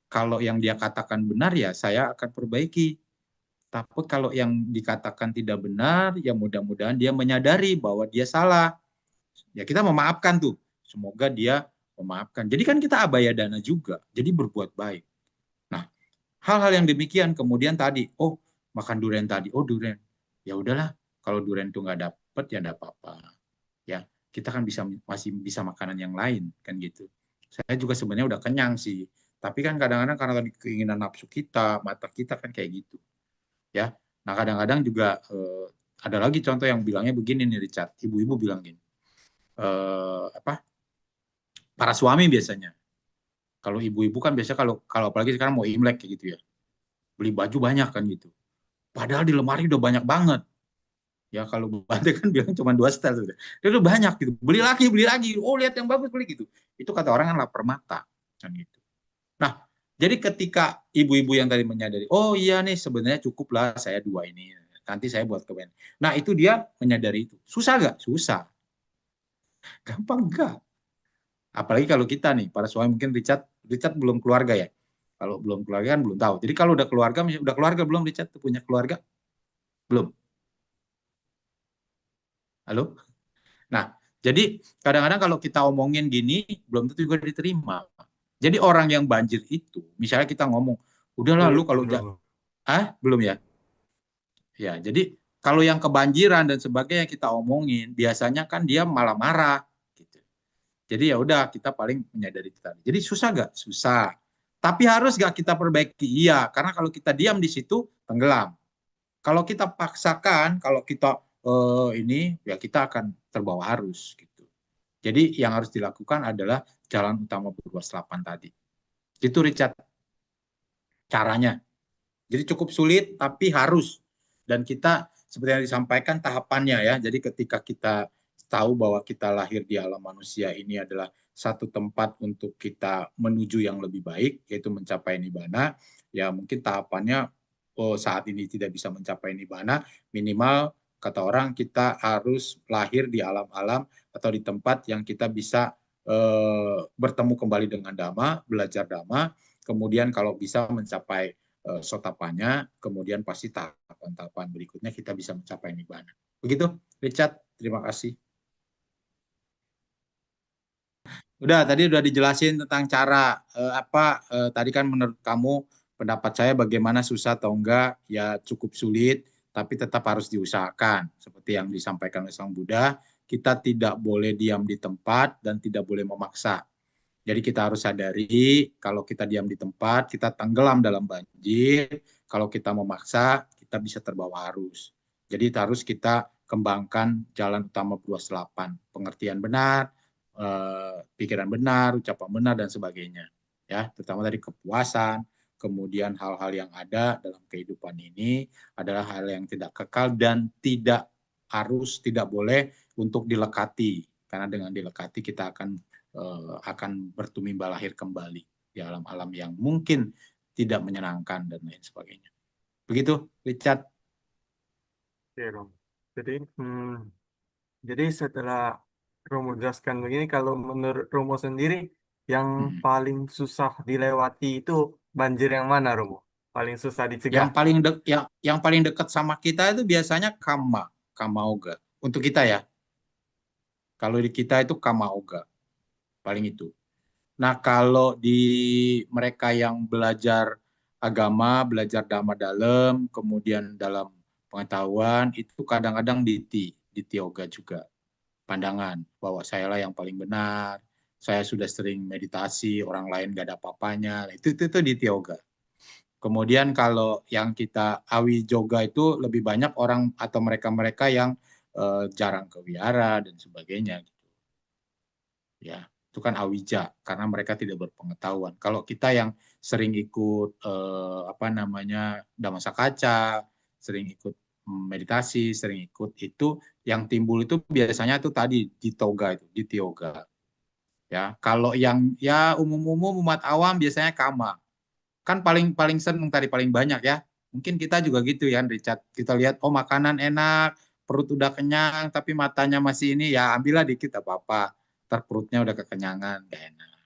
Kalau yang dia katakan benar ya saya akan perbaiki. Tapi kalau yang dikatakan tidak benar, ya mudah-mudahan dia menyadari bahwa dia salah. Ya kita memaafkan tuh. Semoga dia memaafkan. Jadi kan kita abaya dana juga. Jadi berbuat baik. Nah, hal-hal yang demikian kemudian tadi, oh makan durian tadi, oh durian. Ya udahlah, kalau durian itu nggak dapet ya nggak apa-apa. Ya, kita kan masih bisa makanan yang lain kan gitu. Saya juga sebenarnya udah kenyang sih. Tapi kan kadang-kadang karena keinginan nafsu kita, mata kita kan kayak gitu. Ya, nah kadang-kadang juga ada lagi contoh yang bilangnya begini nih Richard, ibu-ibu bilang gini, para suami biasanya, kalau ibu-ibu kan biasa kalau apalagi sekarang mau Imlek kayak gitu ya, beli baju banyak kan gitu, padahal di lemari udah banyak banget, ya kalau Bante kan bilang cuma 2 setel sudah, itu udah banyak gitu, beli lagi, oh lihat yang bagus beli gitu, itu kata orang kan lapar mata kan gitu. Nah, jadi ketika ibu-ibu yang tadi menyadari, oh iya nih sebenarnya cukup lah saya 2 ini, nanti saya buat kemen. Nah itu dia menyadari itu. Susah nggak? Susah. Gampang nggak? Apalagi kalau kita nih, para suami mungkin Richard belum keluarga ya. Kalau belum keluarga kan belum tahu. Jadi kalau udah keluarga belum Richard punya keluarga? Belum. Halo? Nah, jadi kadang-kadang kalau kita omongin gini, belum tentu juga diterima. Jadi orang yang banjir itu, misalnya kita ngomong, udahlah lu kalau belum ya? Ya, jadi kalau yang kebanjiran dan sebagainya kita omongin, biasanya kan dia malah marah gitu. Jadi ya udah kita paling menyadari itu tadi. Jadi susah nggak? Susah. Tapi harus nggak kita perbaiki? Iya, karena kalau kita diam di situ tenggelam. Kalau kita paksakan, kalau kita ini ya kita akan terbawa arus gitu. Jadi yang harus dilakukan adalah jalan utama berluas 8 tadi. Itu Richard caranya. Jadi cukup sulit tapi harus. Dan kita seperti yang disampaikan tahapannya ya. Jadi ketika kita tahu bahwa kita lahir di alam manusia ini adalah satu tempat untuk kita menuju yang lebih baik, yaitu mencapai nibbana, ya mungkin tahapannya saat ini tidak bisa mencapai nibbana, minimal kata orang kita harus lahir di alam-alam atau di tempat yang kita bisa bertemu kembali dengan Dhamma, belajar Dhamma, kemudian kalau bisa mencapai sotapanya, kemudian pasti tahapan-tahapan berikutnya kita bisa mencapai nibbana. Begitu, Richard. Terima kasih. Tadi udah dijelasin tentang cara tadi kan menurut kamu pendapat saya bagaimana susah atau enggak, ya cukup sulit, tapi tetap harus diusahakan. Seperti yang disampaikan oleh Sang Buddha, kita tidak boleh diam di tempat dan tidak boleh memaksa. Jadi kita harus sadari kalau kita diam di tempat, kita tenggelam dalam banjir. Kalau kita memaksa, kita bisa terbawa arus. Jadi harus kita kembangkan jalan utama berluas 8. Pengertian benar, pikiran benar, ucapan benar, dan sebagainya. Ya, terutama dari kepuasan, kemudian hal-hal yang ada dalam kehidupan ini adalah hal yang tidak kekal dan tidak boleh untuk dilekati. Karena dengan dilekati kita akan bertumimba lahir kembali di alam-alam yang mungkin tidak menyenangkan dan lain sebagainya. Begitu, Richard. Oke, Rom. Jadi setelah Romo jelaskan begini, kalau menurut Romo sendiri yang paling susah dilewati itu banjir yang mana, Romo? Paling susah dicegah? Yang paling dekat sama kita itu biasanya kama oga. Untuk kita ya. Kalau di kita itu kama oga. Paling itu. Nah, kalau di mereka yang belajar agama, belajar dhamma dalam, kemudian dalam pengetahuan, itu kadang-kadang di yoga juga. Pandangan bahwa saya lah yang paling benar, saya sudah sering meditasi, orang lain gak ada apa-apanya. Itu di yoga. Kemudian kalau yang kita awi joga itu lebih banyak orang atau mereka-mereka yang jarang ke wihara dan sebagainya. Ya, itu kan awija karena mereka tidak berpengetahuan. Kalau kita yang sering ikut Dhammasakaca, sering ikut meditasi, sering ikut itu yang timbul itu biasanya tuh tadi di toga itu, di yoga. Ya, kalau yang ya umum-umum umat awam biasanya kama. Kan paling seneng tadi paling banyak ya. Mungkin kita juga gitu ya, Richard. Kita lihat oh makanan enak, perut udah kenyang tapi matanya masih ini ya ambillah dikit apa-apa. Ntar perutnya udah kekenyangan, gak enak.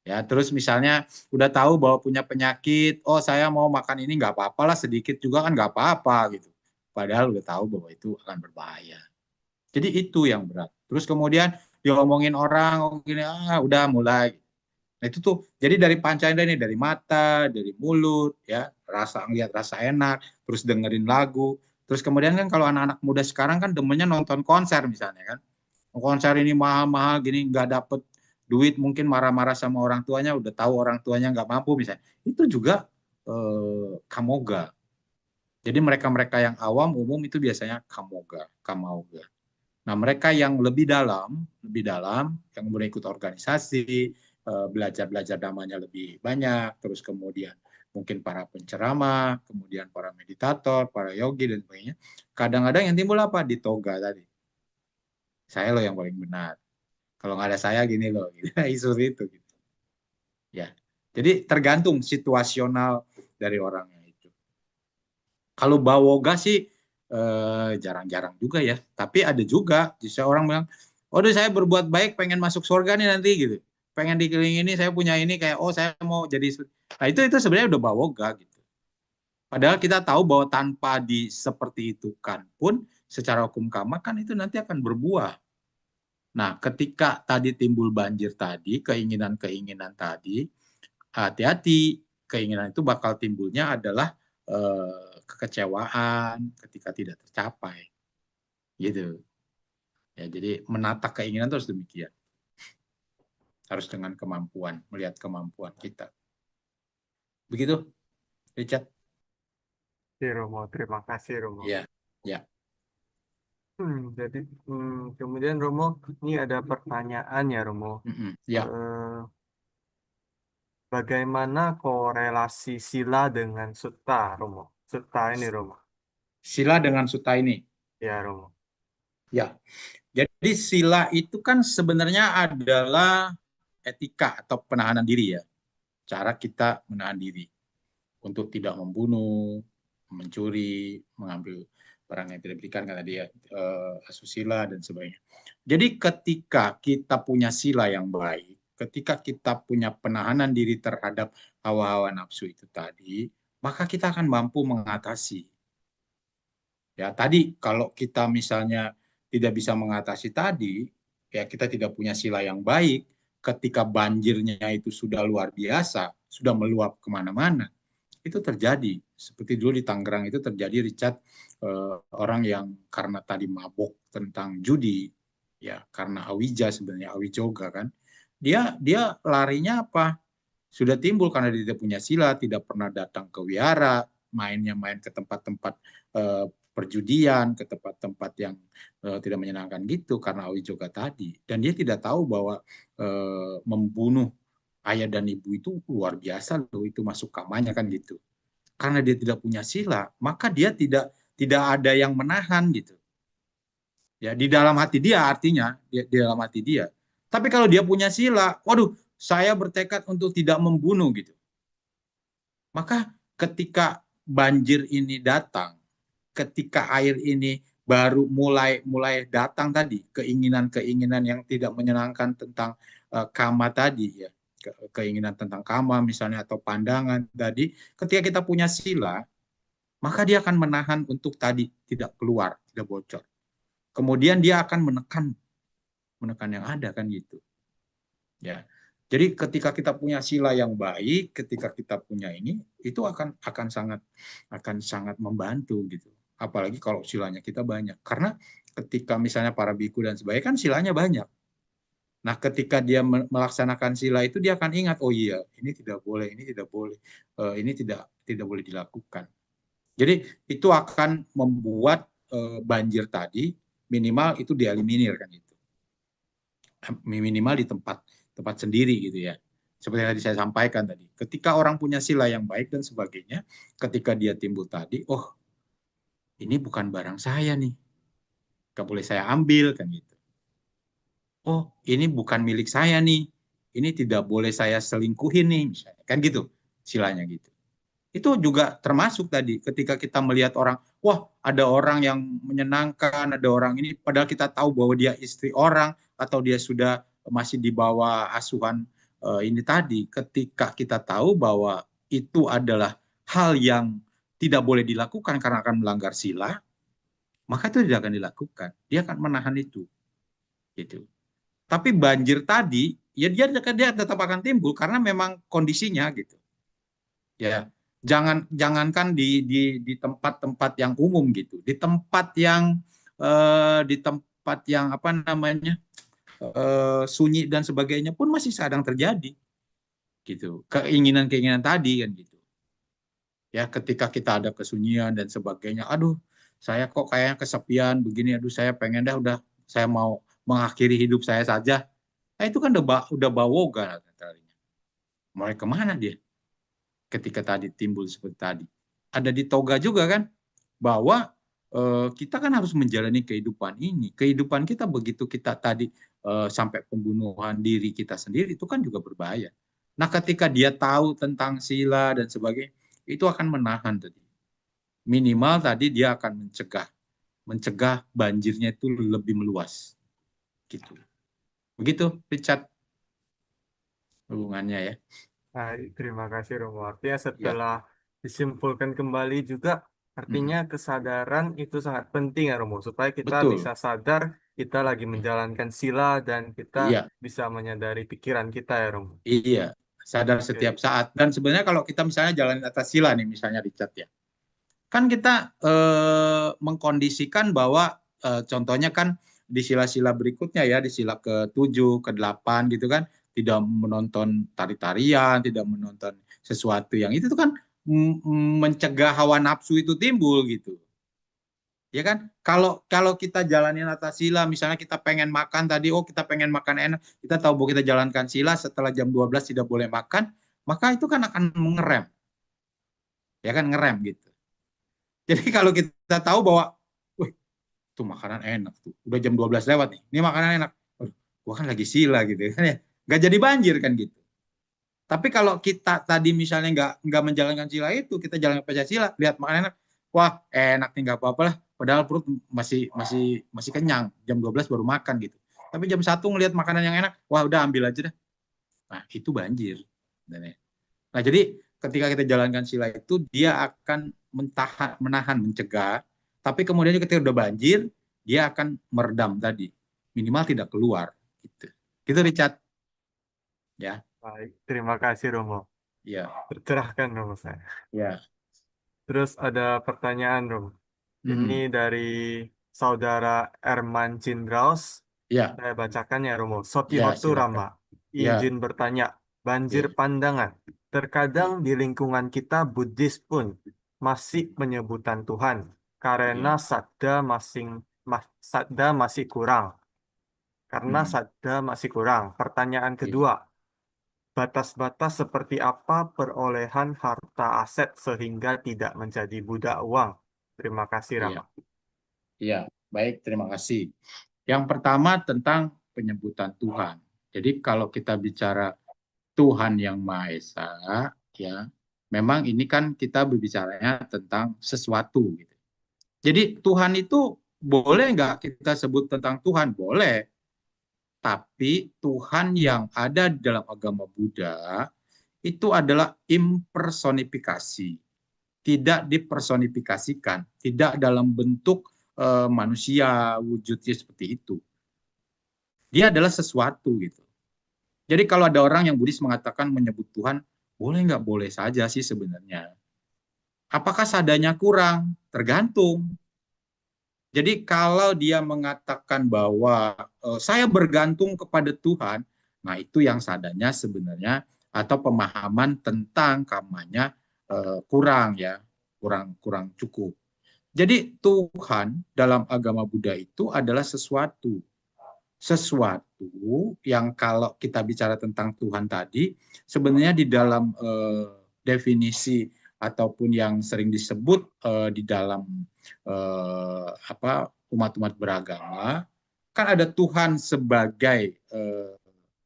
Ya, terus misalnya udah tahu bahwa punya penyakit, oh saya mau makan ini nggak apa-apa lah, sedikit juga kan nggak apa-apa gitu. Padahal udah tahu bahwa itu akan berbahaya. Jadi itu yang berat. Terus kemudian diomongin orang, oh gini, udah mulai. Nah itu tuh, jadi dari panca indera ini, dari mata, dari mulut, ya rasa ngeliat rasa enak, terus dengerin lagu. Terus kemudian kan kalau anak-anak muda sekarang kan demennya nonton konser misalnya kan. Konser ini mahal-mahal gini nggak dapet duit, mungkin marah-marah sama orang tuanya, udah tahu orang tuanya nggak mampu misalnya. Itu juga kamoga. Jadi mereka-mereka yang awam umum itu biasanya kamauga. Nah mereka yang lebih dalam, yang mulai ikut organisasi, belajar damanya lebih banyak, terus kemudian mungkin para penceramah, kemudian para meditator, para yogi dan sebagainya. Kadang-kadang yang timbul apa di toga tadi. Saya loh yang paling benar. Kalau nggak ada saya gini loh, gitu. Isu itu. Gitu. Ya, jadi tergantung situasional dari orangnya itu. Kalau bawoga sih jarang-jarang juga ya. Tapi ada juga, bisa orang bilang, oh saya berbuat baik, pengen masuk surga nih nanti gitu. Pengen dikelilingi ini, saya punya ini kayak, oh saya mau jadi. Nah itu sebenarnya udah bawoga gitu. Padahal kita tahu bahwa tanpa seperti itu kan pun, secara hukum karma kan itu nanti akan berbuah. Nah, ketika tadi timbul banjir tadi, keinginan-keinginan tadi, hati-hati, keinginan itu bakal timbulnya adalah kekecewaan ketika tidak tercapai. Gitu. Ya, jadi menata keinginan itu harus demikian. Harus dengan kemampuan, melihat kemampuan kita. Begitu, Richard. Oke, Romo, terima kasih Romo. Ya, ya. Jadi kemudian Romo, ini ada pertanyaan ya Romo. Ya. Bagaimana korelasi sila dengan sutta, Romo? Sutta ini, Romo. Sila dengan sutta ini. Ya, Romo. Ya. Jadi sila itu kan sebenarnya adalah etika atau penahanan diri ya. Cara kita menahan diri untuk tidak membunuh, mencuri, mengambil barang yang tidak diberikan karena dia asusila dan sebagainya. Jadi ketika kita punya sila yang baik, ketika kita punya penahanan diri terhadap hawa-hawa nafsu itu tadi, maka kita akan mampu mengatasi. Ya, tadi kalau kita misalnya tidak bisa mengatasi tadi, ya kita tidak punya sila yang baik, ketika banjirnya itu sudah luar biasa, sudah meluap kemana-mana, itu terjadi. Seperti dulu di Tangerang itu terjadi, Richard, orang yang karena tadi mabuk tentang judi, ya karena awija sebenarnya, awijoga kan, dia larinya apa? Sudah timbul karena dia tidak punya sila, tidak pernah datang ke wihara, mainnya main ke tempat-tempat perjudian, ke tempat-tempat yang tidak menyenangkan gitu karena awijoga tadi. Dan dia tidak tahu bahwa membunuh ayah dan ibu itu luar biasa loh, itu masuk kamanya kan gitu. Karena dia tidak punya sila, maka dia tidak ada yang menahan gitu. Ya, di dalam hati dia artinya, di dalam hati dia. Tapi kalau dia punya sila, waduh, saya bertekad untuk tidak membunuh gitu. Maka ketika banjir ini datang, ketika air ini baru mulai datang tadi, keinginan-keinginan yang tidak menyenangkan tentang kama tadi ya, keinginan tentang kama misalnya atau pandangan tadi, ketika kita punya sila, maka dia akan menahan untuk tadi tidak keluar, tidak bocor. Kemudian dia akan menekan yang ada kan gitu. Ya. Jadi ketika kita punya sila yang baik, ketika kita punya ini, itu akan sangat membantu gitu. Apalagi kalau silanya kita banyak. Karena ketika misalnya para biku dan sebagainya kan silanya banyak. Nah, ketika dia melaksanakan sila itu dia akan ingat, oh iya, ini tidak boleh, ini tidak boleh, ini tidak boleh dilakukan. Jadi itu akan membuat banjir tadi minimal itu dieliminir kan itu. Minimal di tempat sendiri gitu ya. Seperti yang tadi saya sampaikan tadi. Ketika orang punya sila yang baik dan sebagainya, ketika dia timbul tadi, oh ini bukan barang saya nih, nggak boleh saya ambil kan gitu. Oh ini bukan milik saya nih, ini tidak boleh saya selingkuhin nih, misalnya kan gitu silanya gitu. Itu juga termasuk tadi ketika kita melihat orang, wah ada orang yang menyenangkan, ada orang ini, padahal kita tahu bahwa dia istri orang atau dia sudah masih di bawah asuhan ini tadi, ketika kita tahu bahwa itu adalah hal yang tidak boleh dilakukan karena akan melanggar sila, maka itu tidak akan dilakukan. Dia akan menahan itu. Gitu. Tapi banjir tadi, ya dia tetap akan timbul karena memang kondisinya gitu. Ya, jangankan di tempat-tempat yang umum gitu, di tempat yang apa namanya sunyi dan sebagainya pun masih kadang terjadi gitu, keinginan tadi kan gitu ya. Ketika kita ada kesunyian dan sebagainya, aduh saya kok kayaknya kesepian begini, aduh saya pengen udah saya mau mengakhiri hidup saya saja. Nah, itu kan udah bawoga mulai kemana dia ketika tadi timbul seperti tadi. Ada di toga juga kan, bahwa kita kan harus menjalani kehidupan ini. Kehidupan kita begitu kita tadi sampai pembunuhan diri kita sendiri, itu kan juga berbahaya. Nah ketika dia tahu tentang sila dan sebagainya, itu akan menahan tadi. Minimal tadi dia akan mencegah banjirnya itu lebih meluas. Gitu. Begitu, Richard, hubungannya ya. Baik, terima kasih Romo. Artinya setelah disimpulkan kembali juga, artinya kesadaran itu sangat penting ya Romo, supaya kita Betul. bisa sadar kita lagi menjalankan sila dan kita bisa menyadari pikiran kita ya Romo. Iya, sadar setiap saat. Dan sebenarnya kalau kita misalnya jalan atas sila nih, misalnya Richard ya, kan kita mengkondisikan bahwa contohnya kan di sila-sila berikutnya ya, di sila ke-7, ke-8 gitu kan, tidak menonton tari-tarian, tidak menonton sesuatu yang itu kan mencegah hawa nafsu itu timbul gitu. Ya kan? Kalau kita jalanin atas sila, misalnya kita pengen makan tadi, kita pengen makan enak, kita tahu bahwa kita jalankan sila setelah jam 12 tidak boleh makan, maka itu kan akan mengerem. Ya kan, ngerem gitu. Jadi kalau kita tahu bahwa, wih, tuh makanan enak tuh, udah jam 12 lewat nih, ini makanan enak. Gua kan lagi sila gitu kan ya. Nggak jadi banjir kan gitu. Tapi kalau kita tadi misalnya nggak menjalankan sila itu, kita jalankan Pancasila, lihat makanan enak, wah enak nih nggak apa-apa lah, padahal perut masih kenyang, jam 12 baru makan gitu. Tapi jam 1 ngelihat makanan yang enak, wah udah ambil aja dah. Nah itu banjir. Nah jadi ketika kita jalankan sila itu, dia akan menahan, mencegah, tapi kemudian ketika udah banjir, dia akan meredam tadi, minimal tidak keluar. Gitu. Gitu Richard. Ya. Baik, terima kasih Romo. Ya. Tercerahkan Romo saya. Ya. Terus ada pertanyaan Romo. Ini dari saudara Erman Cindraus. Ya. Saya bacakan ya Romo. Ya, Sotihotu silakan. Rama. Izin bertanya. Banjir pandangan. Terkadang di lingkungan kita Buddhis pun masih penyebutan Tuhan. Karena sadda masih kurang. Karena sadda masih kurang. Pertanyaan kedua. Batas-batas seperti apa perolehan harta aset sehingga tidak menjadi budak uang? Terima kasih, Rama. Iya, baik, terima kasih. Yang pertama tentang penyebutan Tuhan. Jadi kalau kita bicara Tuhan yang Maha Esa, ya, memang ini kan kita berbicaranya tentang sesuatu. Gitu. Jadi Tuhan itu boleh nggak kita sebut tentang Tuhan? Boleh. Tapi Tuhan yang ada di dalam agama Buddha itu adalah impersonifikasi, tidak dipersonifikasikan, tidak dalam bentuk manusia wujudnya seperti itu. Dia adalah sesuatu gitu. Jadi kalau ada orang yang Buddhis mengatakan menyebut Tuhan, boleh nggak? Boleh saja sih sebenarnya. Apakah sadanya kurang? Tergantung. Jadi kalau dia mengatakan bahwa saya bergantung kepada Tuhan, nah itu yang sadanya sebenarnya atau pemahaman tentang kamanya kurang ya, kurang cukup. Jadi Tuhan dalam agama Buddha itu adalah sesuatu yang kalau kita bicara tentang Tuhan tadi, sebenarnya di dalam definisi ataupun yang sering disebut di dalam umat-umat beragama, kan ada Tuhan sebagai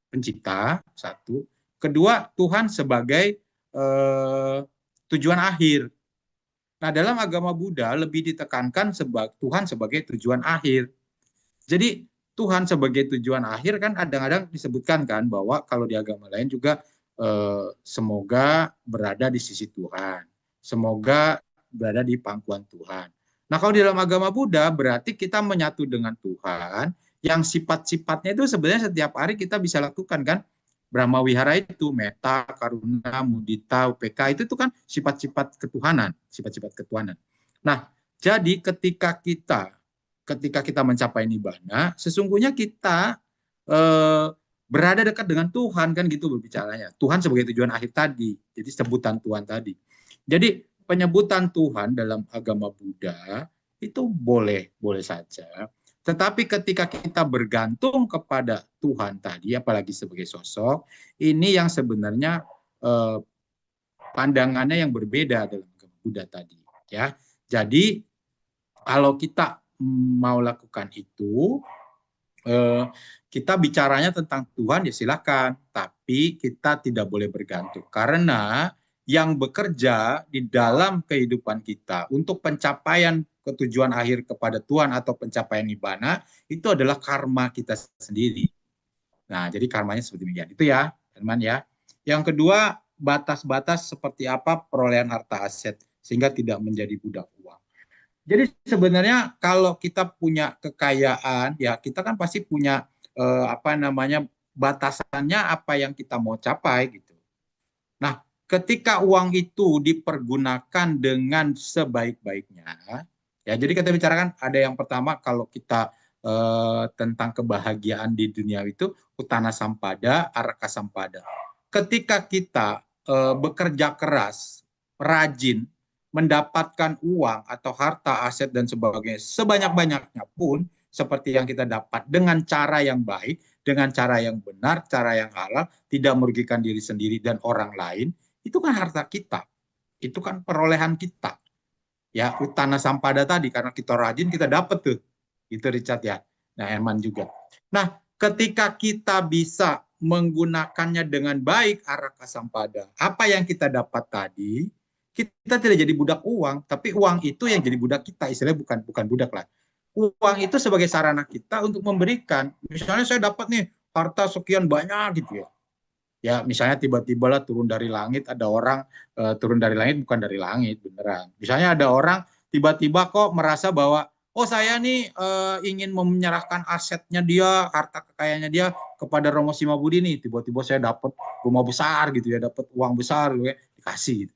pencipta, satu. Kedua, Tuhan sebagai tujuan akhir. Nah, dalam agama Buddha lebih ditekankan Tuhan sebagai tujuan akhir. Jadi Tuhan sebagai tujuan akhir kan kadang-kadang disebutkan kan bahwa kalau di agama lain juga semoga berada di sisi Tuhan, semoga berada di pangkuan Tuhan. Nah kalau di dalam agama Buddha berarti kita menyatu dengan Tuhan yang sifat-sifatnya itu sebenarnya setiap hari kita bisa lakukan kan. Brahma Wihara itu metta, karuna, mudita, UPK itu kan sifat-sifat ketuhanan, sifat-sifat ketuhanan. Nah jadi ketika kita mencapai nibbana, sesungguhnya kita berada dekat dengan Tuhan kan gitu berbicaranya. Tuhan sebagai tujuan akhir tadi. Jadi sebutan Tuhan tadi. Jadi penyebutan Tuhan dalam agama Buddha itu boleh saja. Tetapi ketika kita bergantung kepada Tuhan tadi, apalagi sebagai sosok, ini yang sebenarnya pandangannya yang berbeda dalam agama Buddha tadi. Ya, jadi kalau kita mau lakukan itu, kita bicaranya tentang Tuhan ya silakan, tapi kita tidak boleh bergantung karena yang bekerja di dalam kehidupan kita untuk pencapaian ketujuan akhir kepada Tuhan atau pencapaian nibbana itu adalah karma kita sendiri. Nah, jadi karmanya seperti demikian. Itu ya, teman ya. Yang kedua, batas-batas seperti apa perolehan harta aset sehingga tidak menjadi budak uang. Jadi sebenarnya kalau kita punya kekayaan, ya kita kan pasti punya batasannya apa yang kita mau capai gitu. Nah, ketika uang itu dipergunakan dengan sebaik-baiknya, ya jadi kita bicarakan ada yang pertama kalau kita tentang kebahagiaan di dunia itu utana sampada, araka sampada. Ketika kita bekerja keras rajin mendapatkan uang atau harta, aset, dan sebagainya sebanyak-banyaknya pun, seperti yang kita dapat dengan cara yang baik, dengan cara yang benar, cara yang halal, tidak merugikan diri sendiri dan orang lain, itu kan harta kita. Itu kan perolehan kita. Ya, utana sampada tadi, karena kita rajin, kita dapat tuh. Itu Richard ya. Nah, Herman juga. Nah, ketika kita bisa menggunakannya dengan baik araka sampada, apa yang kita dapat tadi, kita tidak jadi budak uang, tapi uang itu yang jadi budak kita, istilahnya bukan budak lah. Uang itu sebagai sarana kita untuk memberikan. Misalnya saya dapat nih harta sekian banyak gitu ya. Ya, misalnya tiba-tiba lah turun dari langit, ada orang turun dari langit, bukan dari langit beneran. Misalnya ada orang tiba-tiba kok merasa bahwa oh saya nih ingin menyerahkan asetnya dia, harta kekayaannya dia kepada Romo Simabudi nih, tiba-tiba saya dapat rumah besar gitu ya, dapat uang besar gitu ya, dikasih gitu.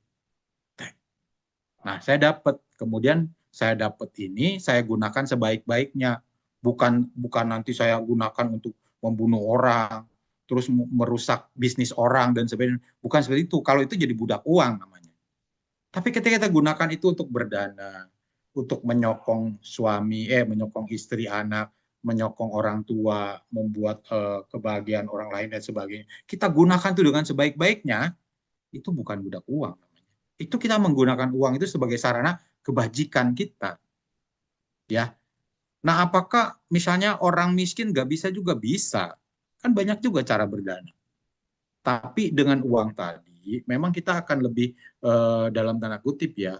Nah, saya dapat, kemudian saya dapat ini, saya gunakan sebaik-baiknya. Bukan nanti saya gunakan untuk membunuh orang, terus merusak bisnis orang dan sebagainya. Bukan seperti itu. Kalau itu jadi budak uang namanya. Tapi ketika kita gunakan itu untuk berdana, untuk menyokong suami, menyokong istri, anak, menyokong orang tua, membuat kebahagiaan orang lain dan sebagainya. Kita gunakan itu dengan sebaik-baiknya, itu bukan budak uang. Itu kita menggunakan uang itu sebagai sarana kebajikan kita. Ya. Nah, apakah misalnya orang miskin nggak bisa juga? Bisa. Kan banyak juga cara berdana. Tapi dengan uang tadi, memang kita akan lebih, dalam tanda kutip ya,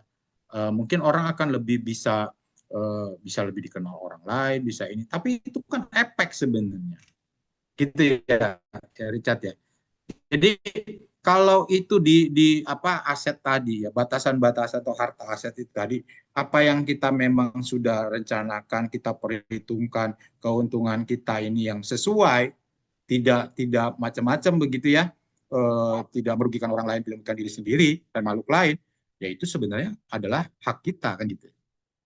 mungkin orang akan lebih bisa lebih dikenal orang lain, bisa ini. Tapi itu kan efek sebenarnya. Gitu ya, Richard ya. Jadi kalau itu di apa aset tadi ya, batasan-batasan atau harta aset itu tadi, apa yang kita memang sudah rencanakan, kita perhitungkan keuntungan kita ini yang sesuai, tidak macam-macam begitu ya, tidak merugikan orang lain, tidak merugikan diri sendiri dan makhluk lain, ya itu sebenarnya adalah hak kita kan gitu.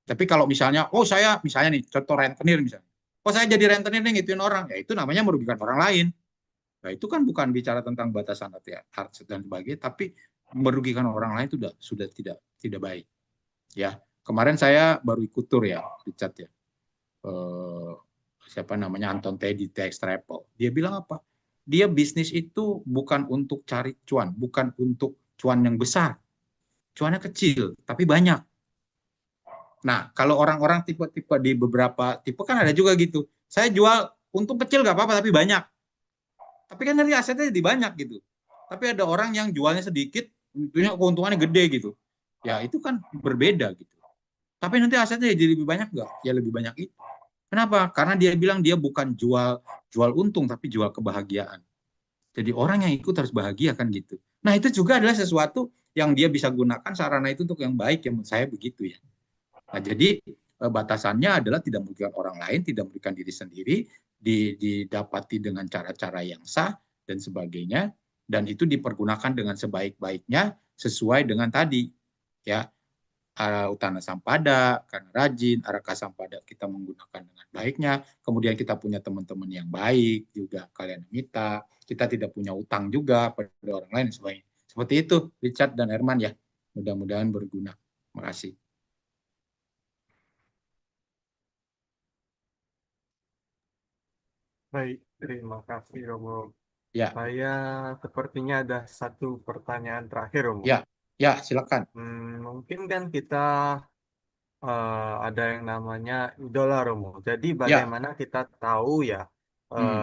Tapi kalau misalnya, oh saya misalnya nih, contoh rentenir misalnya, oh saya jadi rentenir nih ngituin orang, ya itu namanya merugikan orang lain. Nah, itu kan bukan bicara tentang batasan hak dan sebagainya, tapi merugikan orang lain itu sudah tidak baik. Ya, kemarin saya baru ikut tur ya, Richard ya. Siapa namanya Anton Teddy TX Travel. Dia bilang apa? Dia bisnis itu bukan untuk cari cuan, bukan untuk cuan yang besar. Cuannya kecil, tapi banyak. Nah, kalau orang-orang tipe-tipe di beberapa tipe kan ada juga gitu. Saya jual untung kecil nggak apa-apa, tapi banyak. Tapi kan nanti asetnya jadi banyak gitu. Tapi ada orang yang jualnya sedikit, tentunya keuntungannya gede gitu. Ya itu kan berbeda gitu. Tapi nanti asetnya jadi lebih banyak nggak? Ya lebih banyak itu. Kenapa? Karena dia bilang dia bukan jual untung, tapi jual kebahagiaan. Jadi orang yang ikut harus bahagia kan gitu. Nah itu juga adalah sesuatu yang dia bisa gunakan sarana itu untuk yang baik, yang menurut saya begitu ya. Nah jadi batasannya adalah tidak merugikan orang lain, tidak merugikan diri sendiri, didapati dengan cara-cara yang sah dan sebagainya, dan itu dipergunakan dengan sebaik-baiknya sesuai dengan tadi ya, utana sampada karena rajin, araka sampada kita menggunakan dengan baiknya, kemudian kita punya teman-teman yang baik juga, kalian kita tidak punya utang juga pada orang lain sebagainya. Seperti itu Richard dan Herman ya, mudah-mudahan berguna. Terima kasih. Baik, terima kasih Romo. Ya. Saya sepertinya ada satu pertanyaan terakhir Romo. Ya, silakan. Mungkin kan kita ada yang namanya idola Romo. Jadi bagaimana kita tahu ya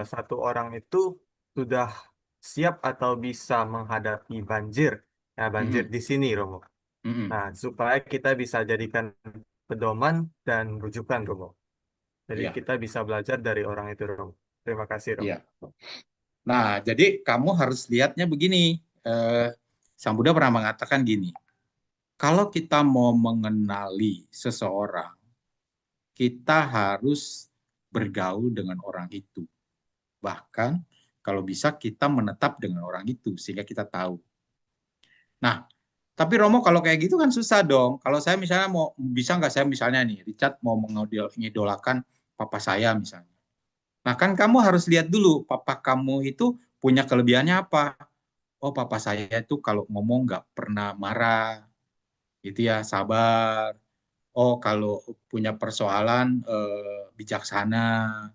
satu orang itu sudah siap atau bisa menghadapi banjir, ya banjir di sini Romo. Nah, supaya kita bisa jadikan pedoman dan rujukan Romo. Jadi kita bisa belajar dari orang itu Romo. Terima kasih Romo. Iya. Nah, jadi kamu harus lihatnya begini. Sang Buddha pernah mengatakan gini, kalau kita mau mengenali seseorang, kita harus bergaul dengan orang itu. Bahkan kalau bisa kita menetap dengan orang itu sehingga kita tahu. Nah, tapi Romo kalau kayak gitu kan susah dong. Kalau saya misalnya bisa nggak saya misalnya nih, Richard mau mengidolakan papa saya misalnya. Nah kan kamu harus lihat dulu papa kamu itu punya kelebihannya apa. Oh papa saya itu kalau ngomong nggak pernah marah, gitu ya, sabar. Oh, kalau punya persoalan bijaksana.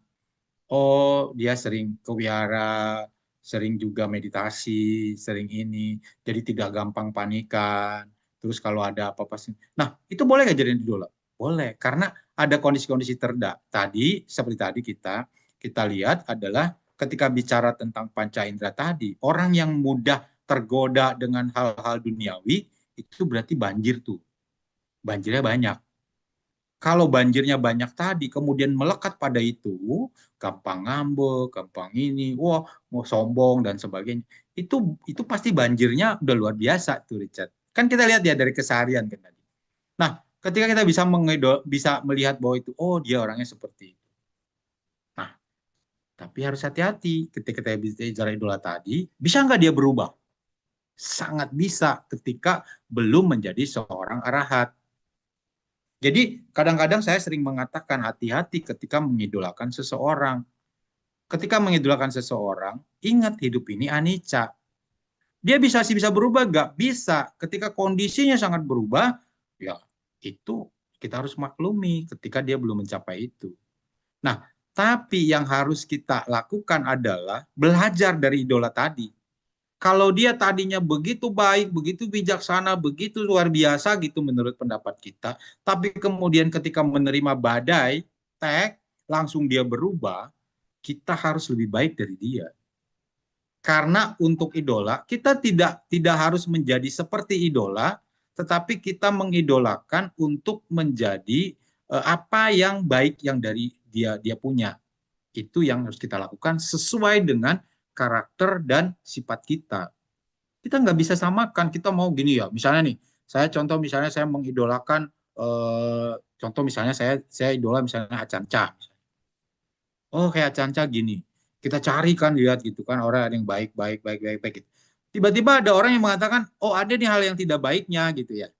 Oh, dia sering ke wihara, sering juga meditasi, sering ini. Jadi tidak gampang panikan. Terus kalau ada apa-apa sih. Nah, itu boleh nggak jadi idola? Boleh, karena ada kondisi-kondisi tadi, seperti tadi kita lihat adalah ketika bicara tentang panca indera tadi, orang yang mudah tergoda dengan hal-hal duniawi, itu berarti banjir tuh. Banjirnya banyak. Kalau banjirnya banyak tadi, kemudian melekat pada itu, gampang ngambek, gampang ini, wah mau sombong dan sebagainya. Itu pasti banjirnya udah luar biasa tuh Richard. Kan kita lihat ya dari keseharian kan tadi. Nah, ketika kita bisa melihat bahwa itu, oh dia orangnya seperti itu. Nah, tapi harus hati-hati ketika kita bicara idola tadi, bisa nggak dia berubah? Sangat bisa ketika belum menjadi seorang arahat. Jadi kadang-kadang saya sering mengatakan hati-hati ketika mengidolakan seseorang. Ketika mengidolakan seseorang, ingat hidup ini anicca. Dia bisa berubah, nggak bisa. Ketika kondisinya sangat berubah, ya itu kita harus maklumi ketika dia belum mencapai itu. Nah, tapi yang harus kita lakukan adalah belajar dari idola tadi. Kalau dia tadinya begitu baik, begitu bijaksana, begitu luar biasa gitu menurut pendapat kita, tapi kemudian ketika menerima badai, langsung dia berubah, kita harus lebih baik dari dia. Karena untuk idola, kita tidak harus menjadi seperti idola, tetapi kita mengidolakan untuk menjadi apa yang baik yang dari dia punya. Itu yang harus kita lakukan sesuai dengan karakter dan sifat kita. Kita nggak bisa samakan, kita mau gini ya, misalnya nih, misalnya saya mengidolakan, contoh misalnya saya idola misalnya Acanca. Oh kayak Acanca gini, kita cari kan, lihat gitu kan, orang yang baik gitu. Tiba-tiba ada orang yang mengatakan, oh ada nih hal yang tidak baiknya gitu ya.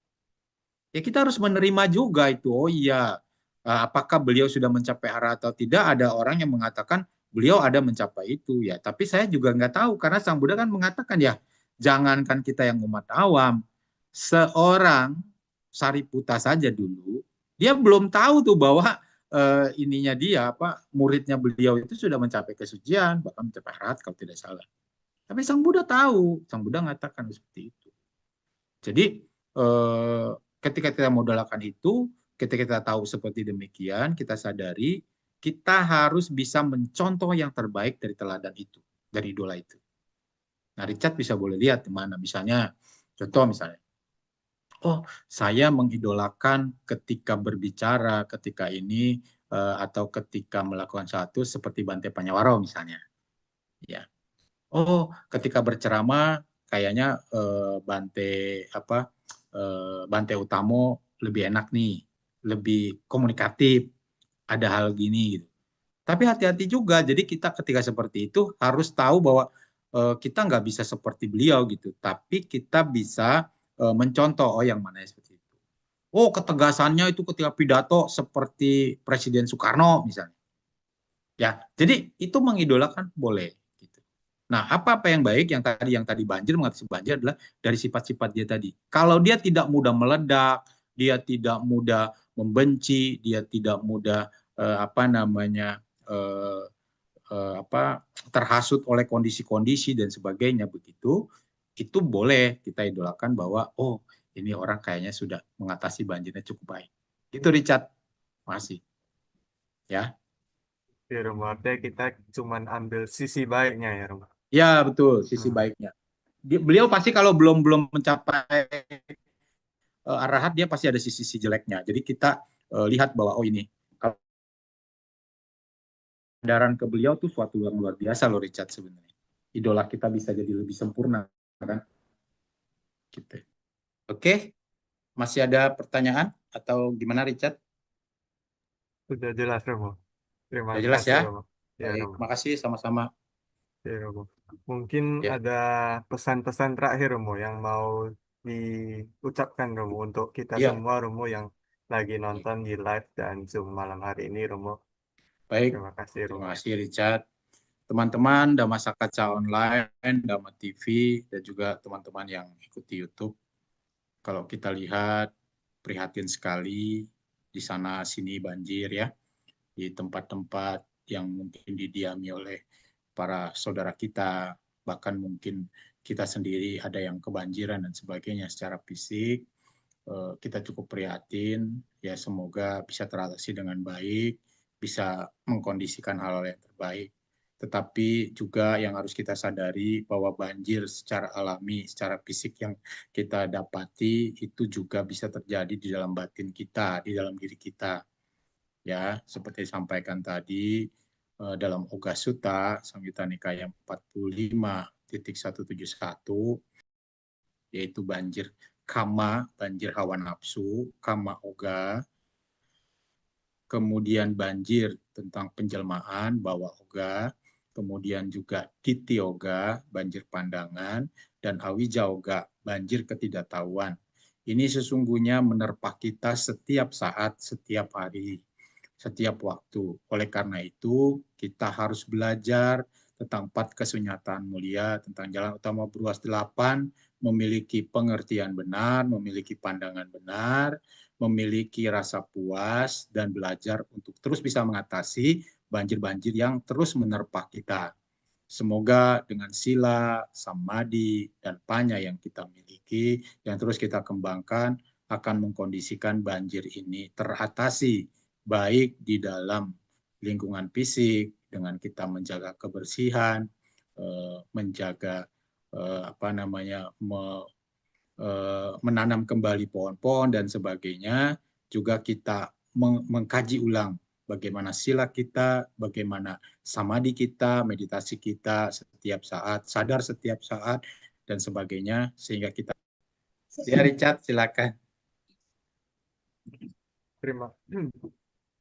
Ya kita harus menerima juga itu, oh iya, apakah beliau sudah mencapai arah atau tidak, ada orang yang mengatakan beliau ada mencapai itu ya, tapi saya juga nggak tahu karena Sang Buddha kan mengatakan ya, jangankan kita yang umat awam, seorang Sariputta saja dulu, dia belum tahu tuh bahwa ininya dia, muridnya beliau itu sudah mencapai kesucian, bahkan mencapai arahat kalau tidak salah. Tapi Sang Buddha tahu, Sang Buddha mengatakan seperti itu. Jadi ketika kita modalkan itu, ketika kita tahu seperti demikian, kita sadari kita harus bisa mencontoh yang terbaik dari teladan itu, dari idola itu. Nah, Richard bisa boleh lihat di mana, misalnya, contoh misalnya, oh saya mengidolakan ketika berbicara, ketika ini, atau ketika melakukan sesuatu seperti Bante Panyawaro misalnya. Ya. Oh, ketika berceramah kayaknya Bante Utamo lebih enak nih, lebih komunikatif, ada hal gini gitu. Tapi hati-hati juga, jadi kita ketika seperti itu harus tahu bahwa kita nggak bisa seperti beliau gitu, tapi kita bisa mencontoh, oh yang mana seperti itu. Oh ketegasannya itu ketika pidato seperti Presiden Soekarno misalnya. Ya, jadi itu mengidolakan boleh. Nah, apa-apa yang baik yang tadi banjir, mengatasi banjir adalah dari sifat-sifat dia tadi. Kalau dia tidak mudah meledak, dia tidak mudah membenci, dia tidak mudah terhasut oleh kondisi-kondisi dan sebagainya begitu, itu boleh kita idolakan bahwa oh ini orang kayaknya sudah mengatasi banjirnya cukup baik. Itu Richard, masih ya. Ya, Romo, artinya kita cuman ambil sisi baiknya ya, Romo. Ya betul, sisi Hmm. baiknya. Beliau pasti kalau belum mencapai arahat, dia pasti ada sisi jeleknya. Jadi kita lihat bahwa oh ini kesadaran ke beliau tuh suatu yang luar biasa loh Richard sebenarnya. Idola kita bisa jadi lebih sempurna kan. Gitu. Oke, masih ada pertanyaan atau gimana Richard? Sudah jelas, Romo. Terima Sudah jelas kasih, ya? Romo. Ya, Baik, Romo. makasih sama-sama. Ya, Romo. Mungkin Ya, ada pesan-pesan terakhir, Romo, yang mau diucapkan, Romo, untuk kita iya, semua, Romo, yang lagi nonton di live dan Zoom malam hari ini, Romo. baik. Terima kasih, Terima Romo. kasih Richard. Teman-teman Dhamma Kaca Online, Dhamma TV, dan juga teman-teman yang ikuti YouTube. Kalau kita lihat prihatin sekali di sana sini banjir ya, di tempat-tempat yang mungkin didiami oleh para saudara kita, bahkan mungkin kita sendiri ada yang kebanjiran dan sebagainya secara fisik. Kita cukup prihatin, ya semoga bisa teratasi dengan baik, bisa mengkondisikan hal-hal yang terbaik. Tetapi juga yang harus kita sadari bahwa banjir secara alami, secara fisik yang kita dapati itu juga bisa terjadi di dalam batin kita, di dalam diri kita. Ya, seperti disampaikan tadi dalam Oga Sutta, Samyutta Nikaya 45.171, yaitu banjir kama, banjir hawa nafsu, kama oga, kemudian banjir tentang penjelmaan, bawa oga, kemudian juga titi oga, banjir pandangan, dan awija oga, banjir ketidaktahuan. Ini sesungguhnya menerpa kita setiap saat, setiap hari, setiap waktu. Oleh karena itu, kita harus belajar tentang 4 kesunyataan mulia, tentang jalan utama beruas 8, memiliki pengertian benar, memiliki pandangan benar, memiliki rasa puas, dan belajar untuk terus bisa mengatasi banjir-banjir yang terus menerpa kita. Semoga dengan sila, samadhi, dan panya yang kita miliki, yang terus kita kembangkan, akan mengkondisikan banjir ini teratasi, baik di dalam lingkungan fisik, dengan kita menjaga kebersihan, menjaga menanam kembali pohon-pohon dan sebagainya, juga kita mengkaji ulang bagaimana sila kita, bagaimana samadhi kita, meditasi kita setiap saat, sadar setiap saat, dan sebagainya, sehingga kita... Ya, Richard, silakan.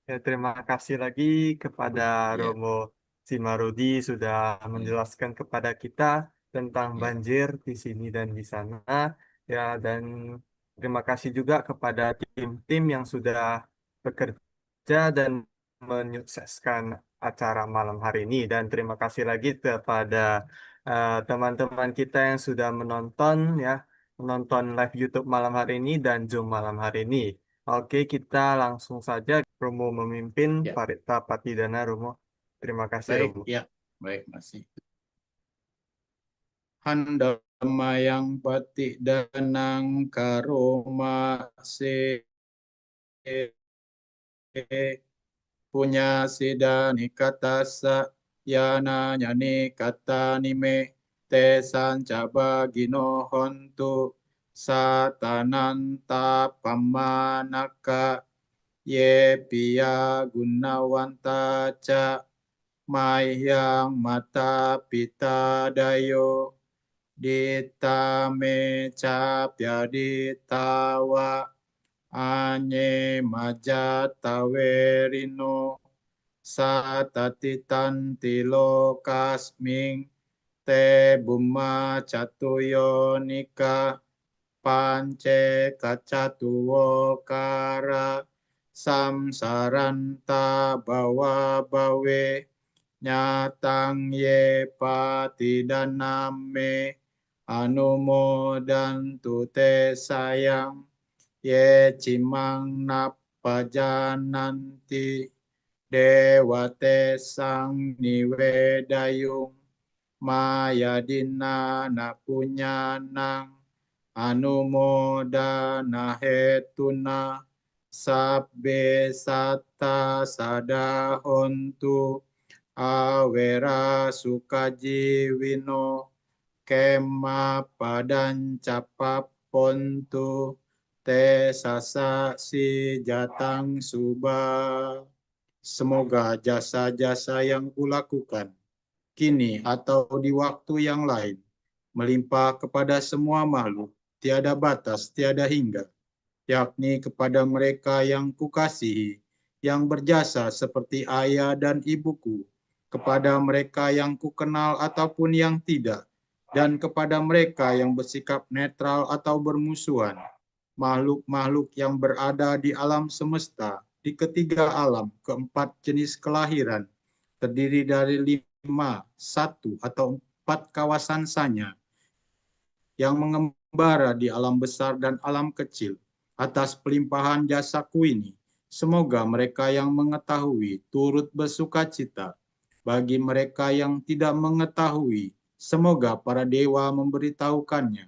Terima kasih lagi kepada Romo Simarudi sudah menjelaskan kepada kita tentang banjir di sini dan di sana. Ya, dan terima kasih juga kepada tim-tim yang sudah bekerja dan menyukseskan acara malam hari ini. Dan terima kasih lagi kepada teman-teman kita yang sudah menonton live YouTube malam hari ini dan Zoom malam hari ini. Oke, kita langsung saja Romo memimpin Parita Patidana Romo. Terima kasih Baik, Romo. ya, baik, masih. Handama yang pati danang karoma se punya sidani katasa yana nyani kata nime te sancaba gino hontu satananta pamanaka ye pia gunawanta ca mayang mata pita dayo ditame capya ditawa anye majatawerino satatitan tilokasming te bumma catuyonika pance kacatuwokara samsaranta bawa bawe nyatang ye patidaname anumodantu te sayang ye cimang napajananti dewate sang niwedayung mayadina napunyanang anumodana hetuna sabbe satta sadahontu awera sukajiwino kema padancapapontu te sasa si jatang suba. Semoga jasa-jasa yang kulakukan kini atau di waktu yang lain melimpah kepada semua makhluk, tiada batas, tiada hingga, yakni kepada mereka yang kukasihi, yang berjasa seperti ayah dan ibuku, kepada mereka yang kukenal ataupun yang tidak, dan kepada mereka yang bersikap netral atau bermusuhan, makhluk-makhluk yang berada di alam semesta, di ketiga alam, keempat jenis kelahiran, terdiri dari 5, 1, atau 4 kawasan sanya, yang mengembara di alam besar dan alam kecil, atas pelimpahan jasaku ini. Semoga mereka yang mengetahui turut bersukacita. Bagi mereka yang tidak mengetahui, semoga para dewa memberitahukannya.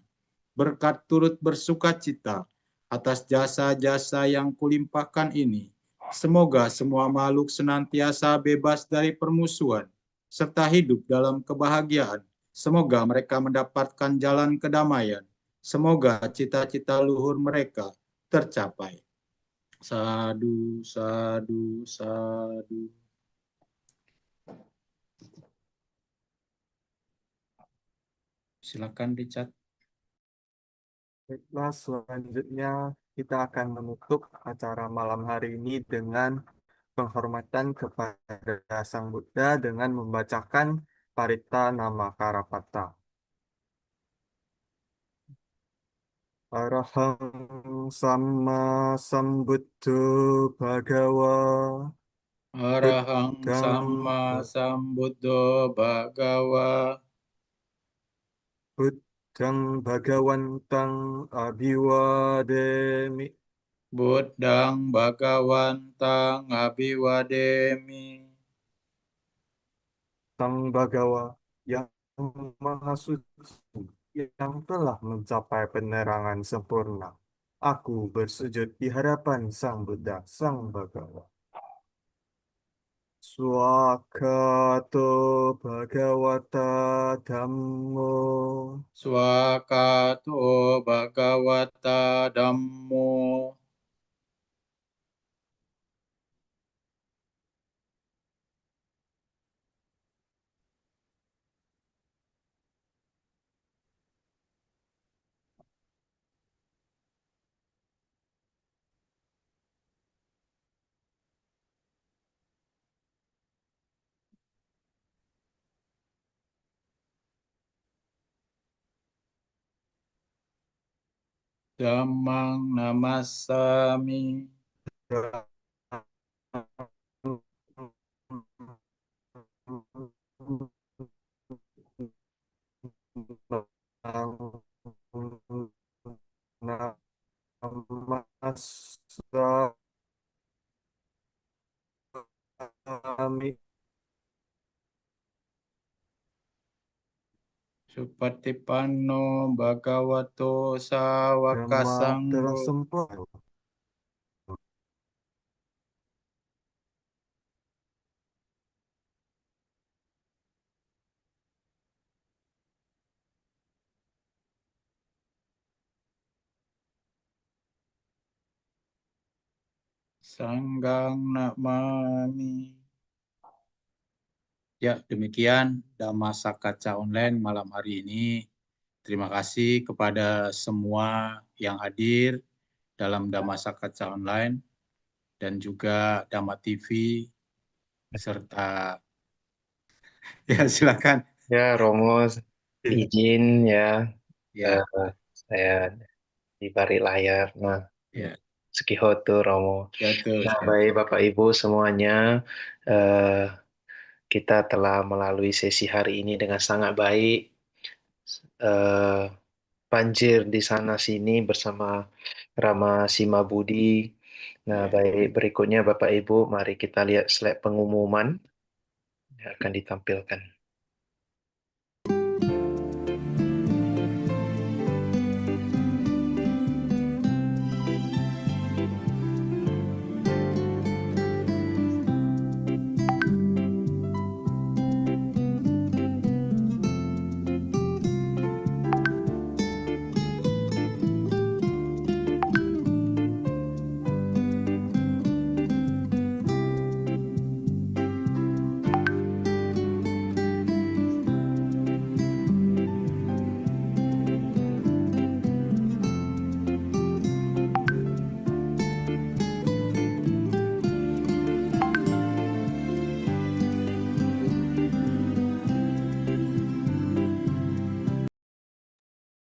Berkat turut bersukacita atas jasa-jasa yang kulimpahkan ini. Semoga semua makhluk senantiasa bebas dari permusuhan, serta hidup dalam kebahagiaan. Semoga mereka mendapatkan jalan kedamaian. Semoga cita-cita luhur mereka tercapai. Sadu, sadu, sadu. Silakan Richard. Baiklah, selanjutnya kita akan menutup acara malam hari ini dengan penghormatan kepada Sang Buddha dengan membacakan Parita Namakarapata. Arahang Sama Sambuddho Bhagawa Arahang Buddhang Sama Sambuddho Bhagawa Buddhang Bhagawantang Abhiwademi. Buddhang Bhagawantang Abhiwademi. Sang Bhagawa yang Maha Suci yang telah mencapai penerangan sempurna. Aku bersujud di hadapan Sang Buddha, Sang Bhagawa. Swakato Bhagawata Dhammo. Swakato Bhagawata Dhammo. Dhammang Namassami. Namassami. Supatipanno Bhagavato Sawaka Dhamma telah Sangho. sempurna. Sanggang Namami. Ya, demikian Dhammasakaca Online malam hari ini. Terima kasih kepada semua yang hadir dalam Dhammasakaca Online dan juga Dhamma TV serta ya silakan. Ya, Romo, izin ya, Ya, saya di balik layar. Nah, ya, Sekihoto, Romo. ya tuh. Nah, baik Bapak Ibu semuanya, eh, kita telah melalui sesi hari ini dengan sangat baik. Eh, Banjir di sana sini bersama Rama Sima Budi. Nah, Ya. baik berikutnya Bapak Ibu, mari kita lihat slide pengumuman yang akan ditampilkan.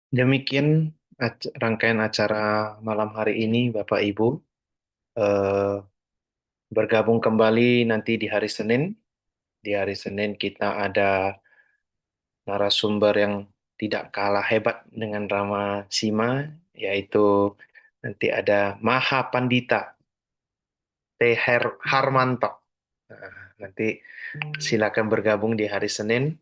Demikian rangkaian acara malam hari ini, Bapak Ibu. Eh, Bergabung kembali nanti di hari Senin. Di hari Senin kita ada narasumber yang tidak kalah hebat dengan Rama Sima, yaitu Nanti ada Maha Pandita Harmanto. Nah, nanti silakan bergabung di hari Senin.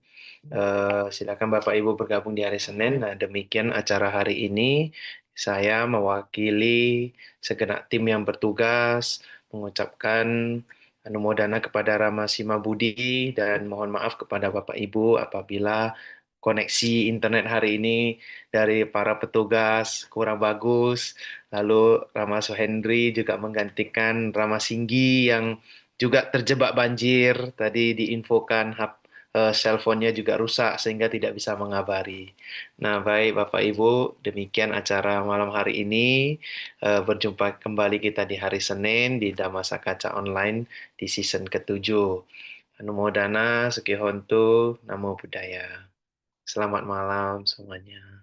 Silakan Bapak Ibu bergabung di hari Senin. Nah, demikian acara hari ini. Saya mewakili segenap tim yang bertugas mengucapkan anumodana kepada Rama Simabudi dan mohon maaf kepada Bapak Ibu apabila koneksi internet hari ini dari para petugas kurang bagus. Lalu Rama Sohendri juga menggantikan Rama Singgi yang juga terjebak banjir. Tadi diinfokan cellphone-nya juga rusak sehingga tidak bisa mengabari. Nah, baik Bapak Ibu, demikian acara malam hari ini. Berjumpa kembali kita di hari Senin di Dhammasaka Kaca Online di season ke-7. Anumodana, Sukihontu, Namo Buddhaya. Selamat malam semuanya.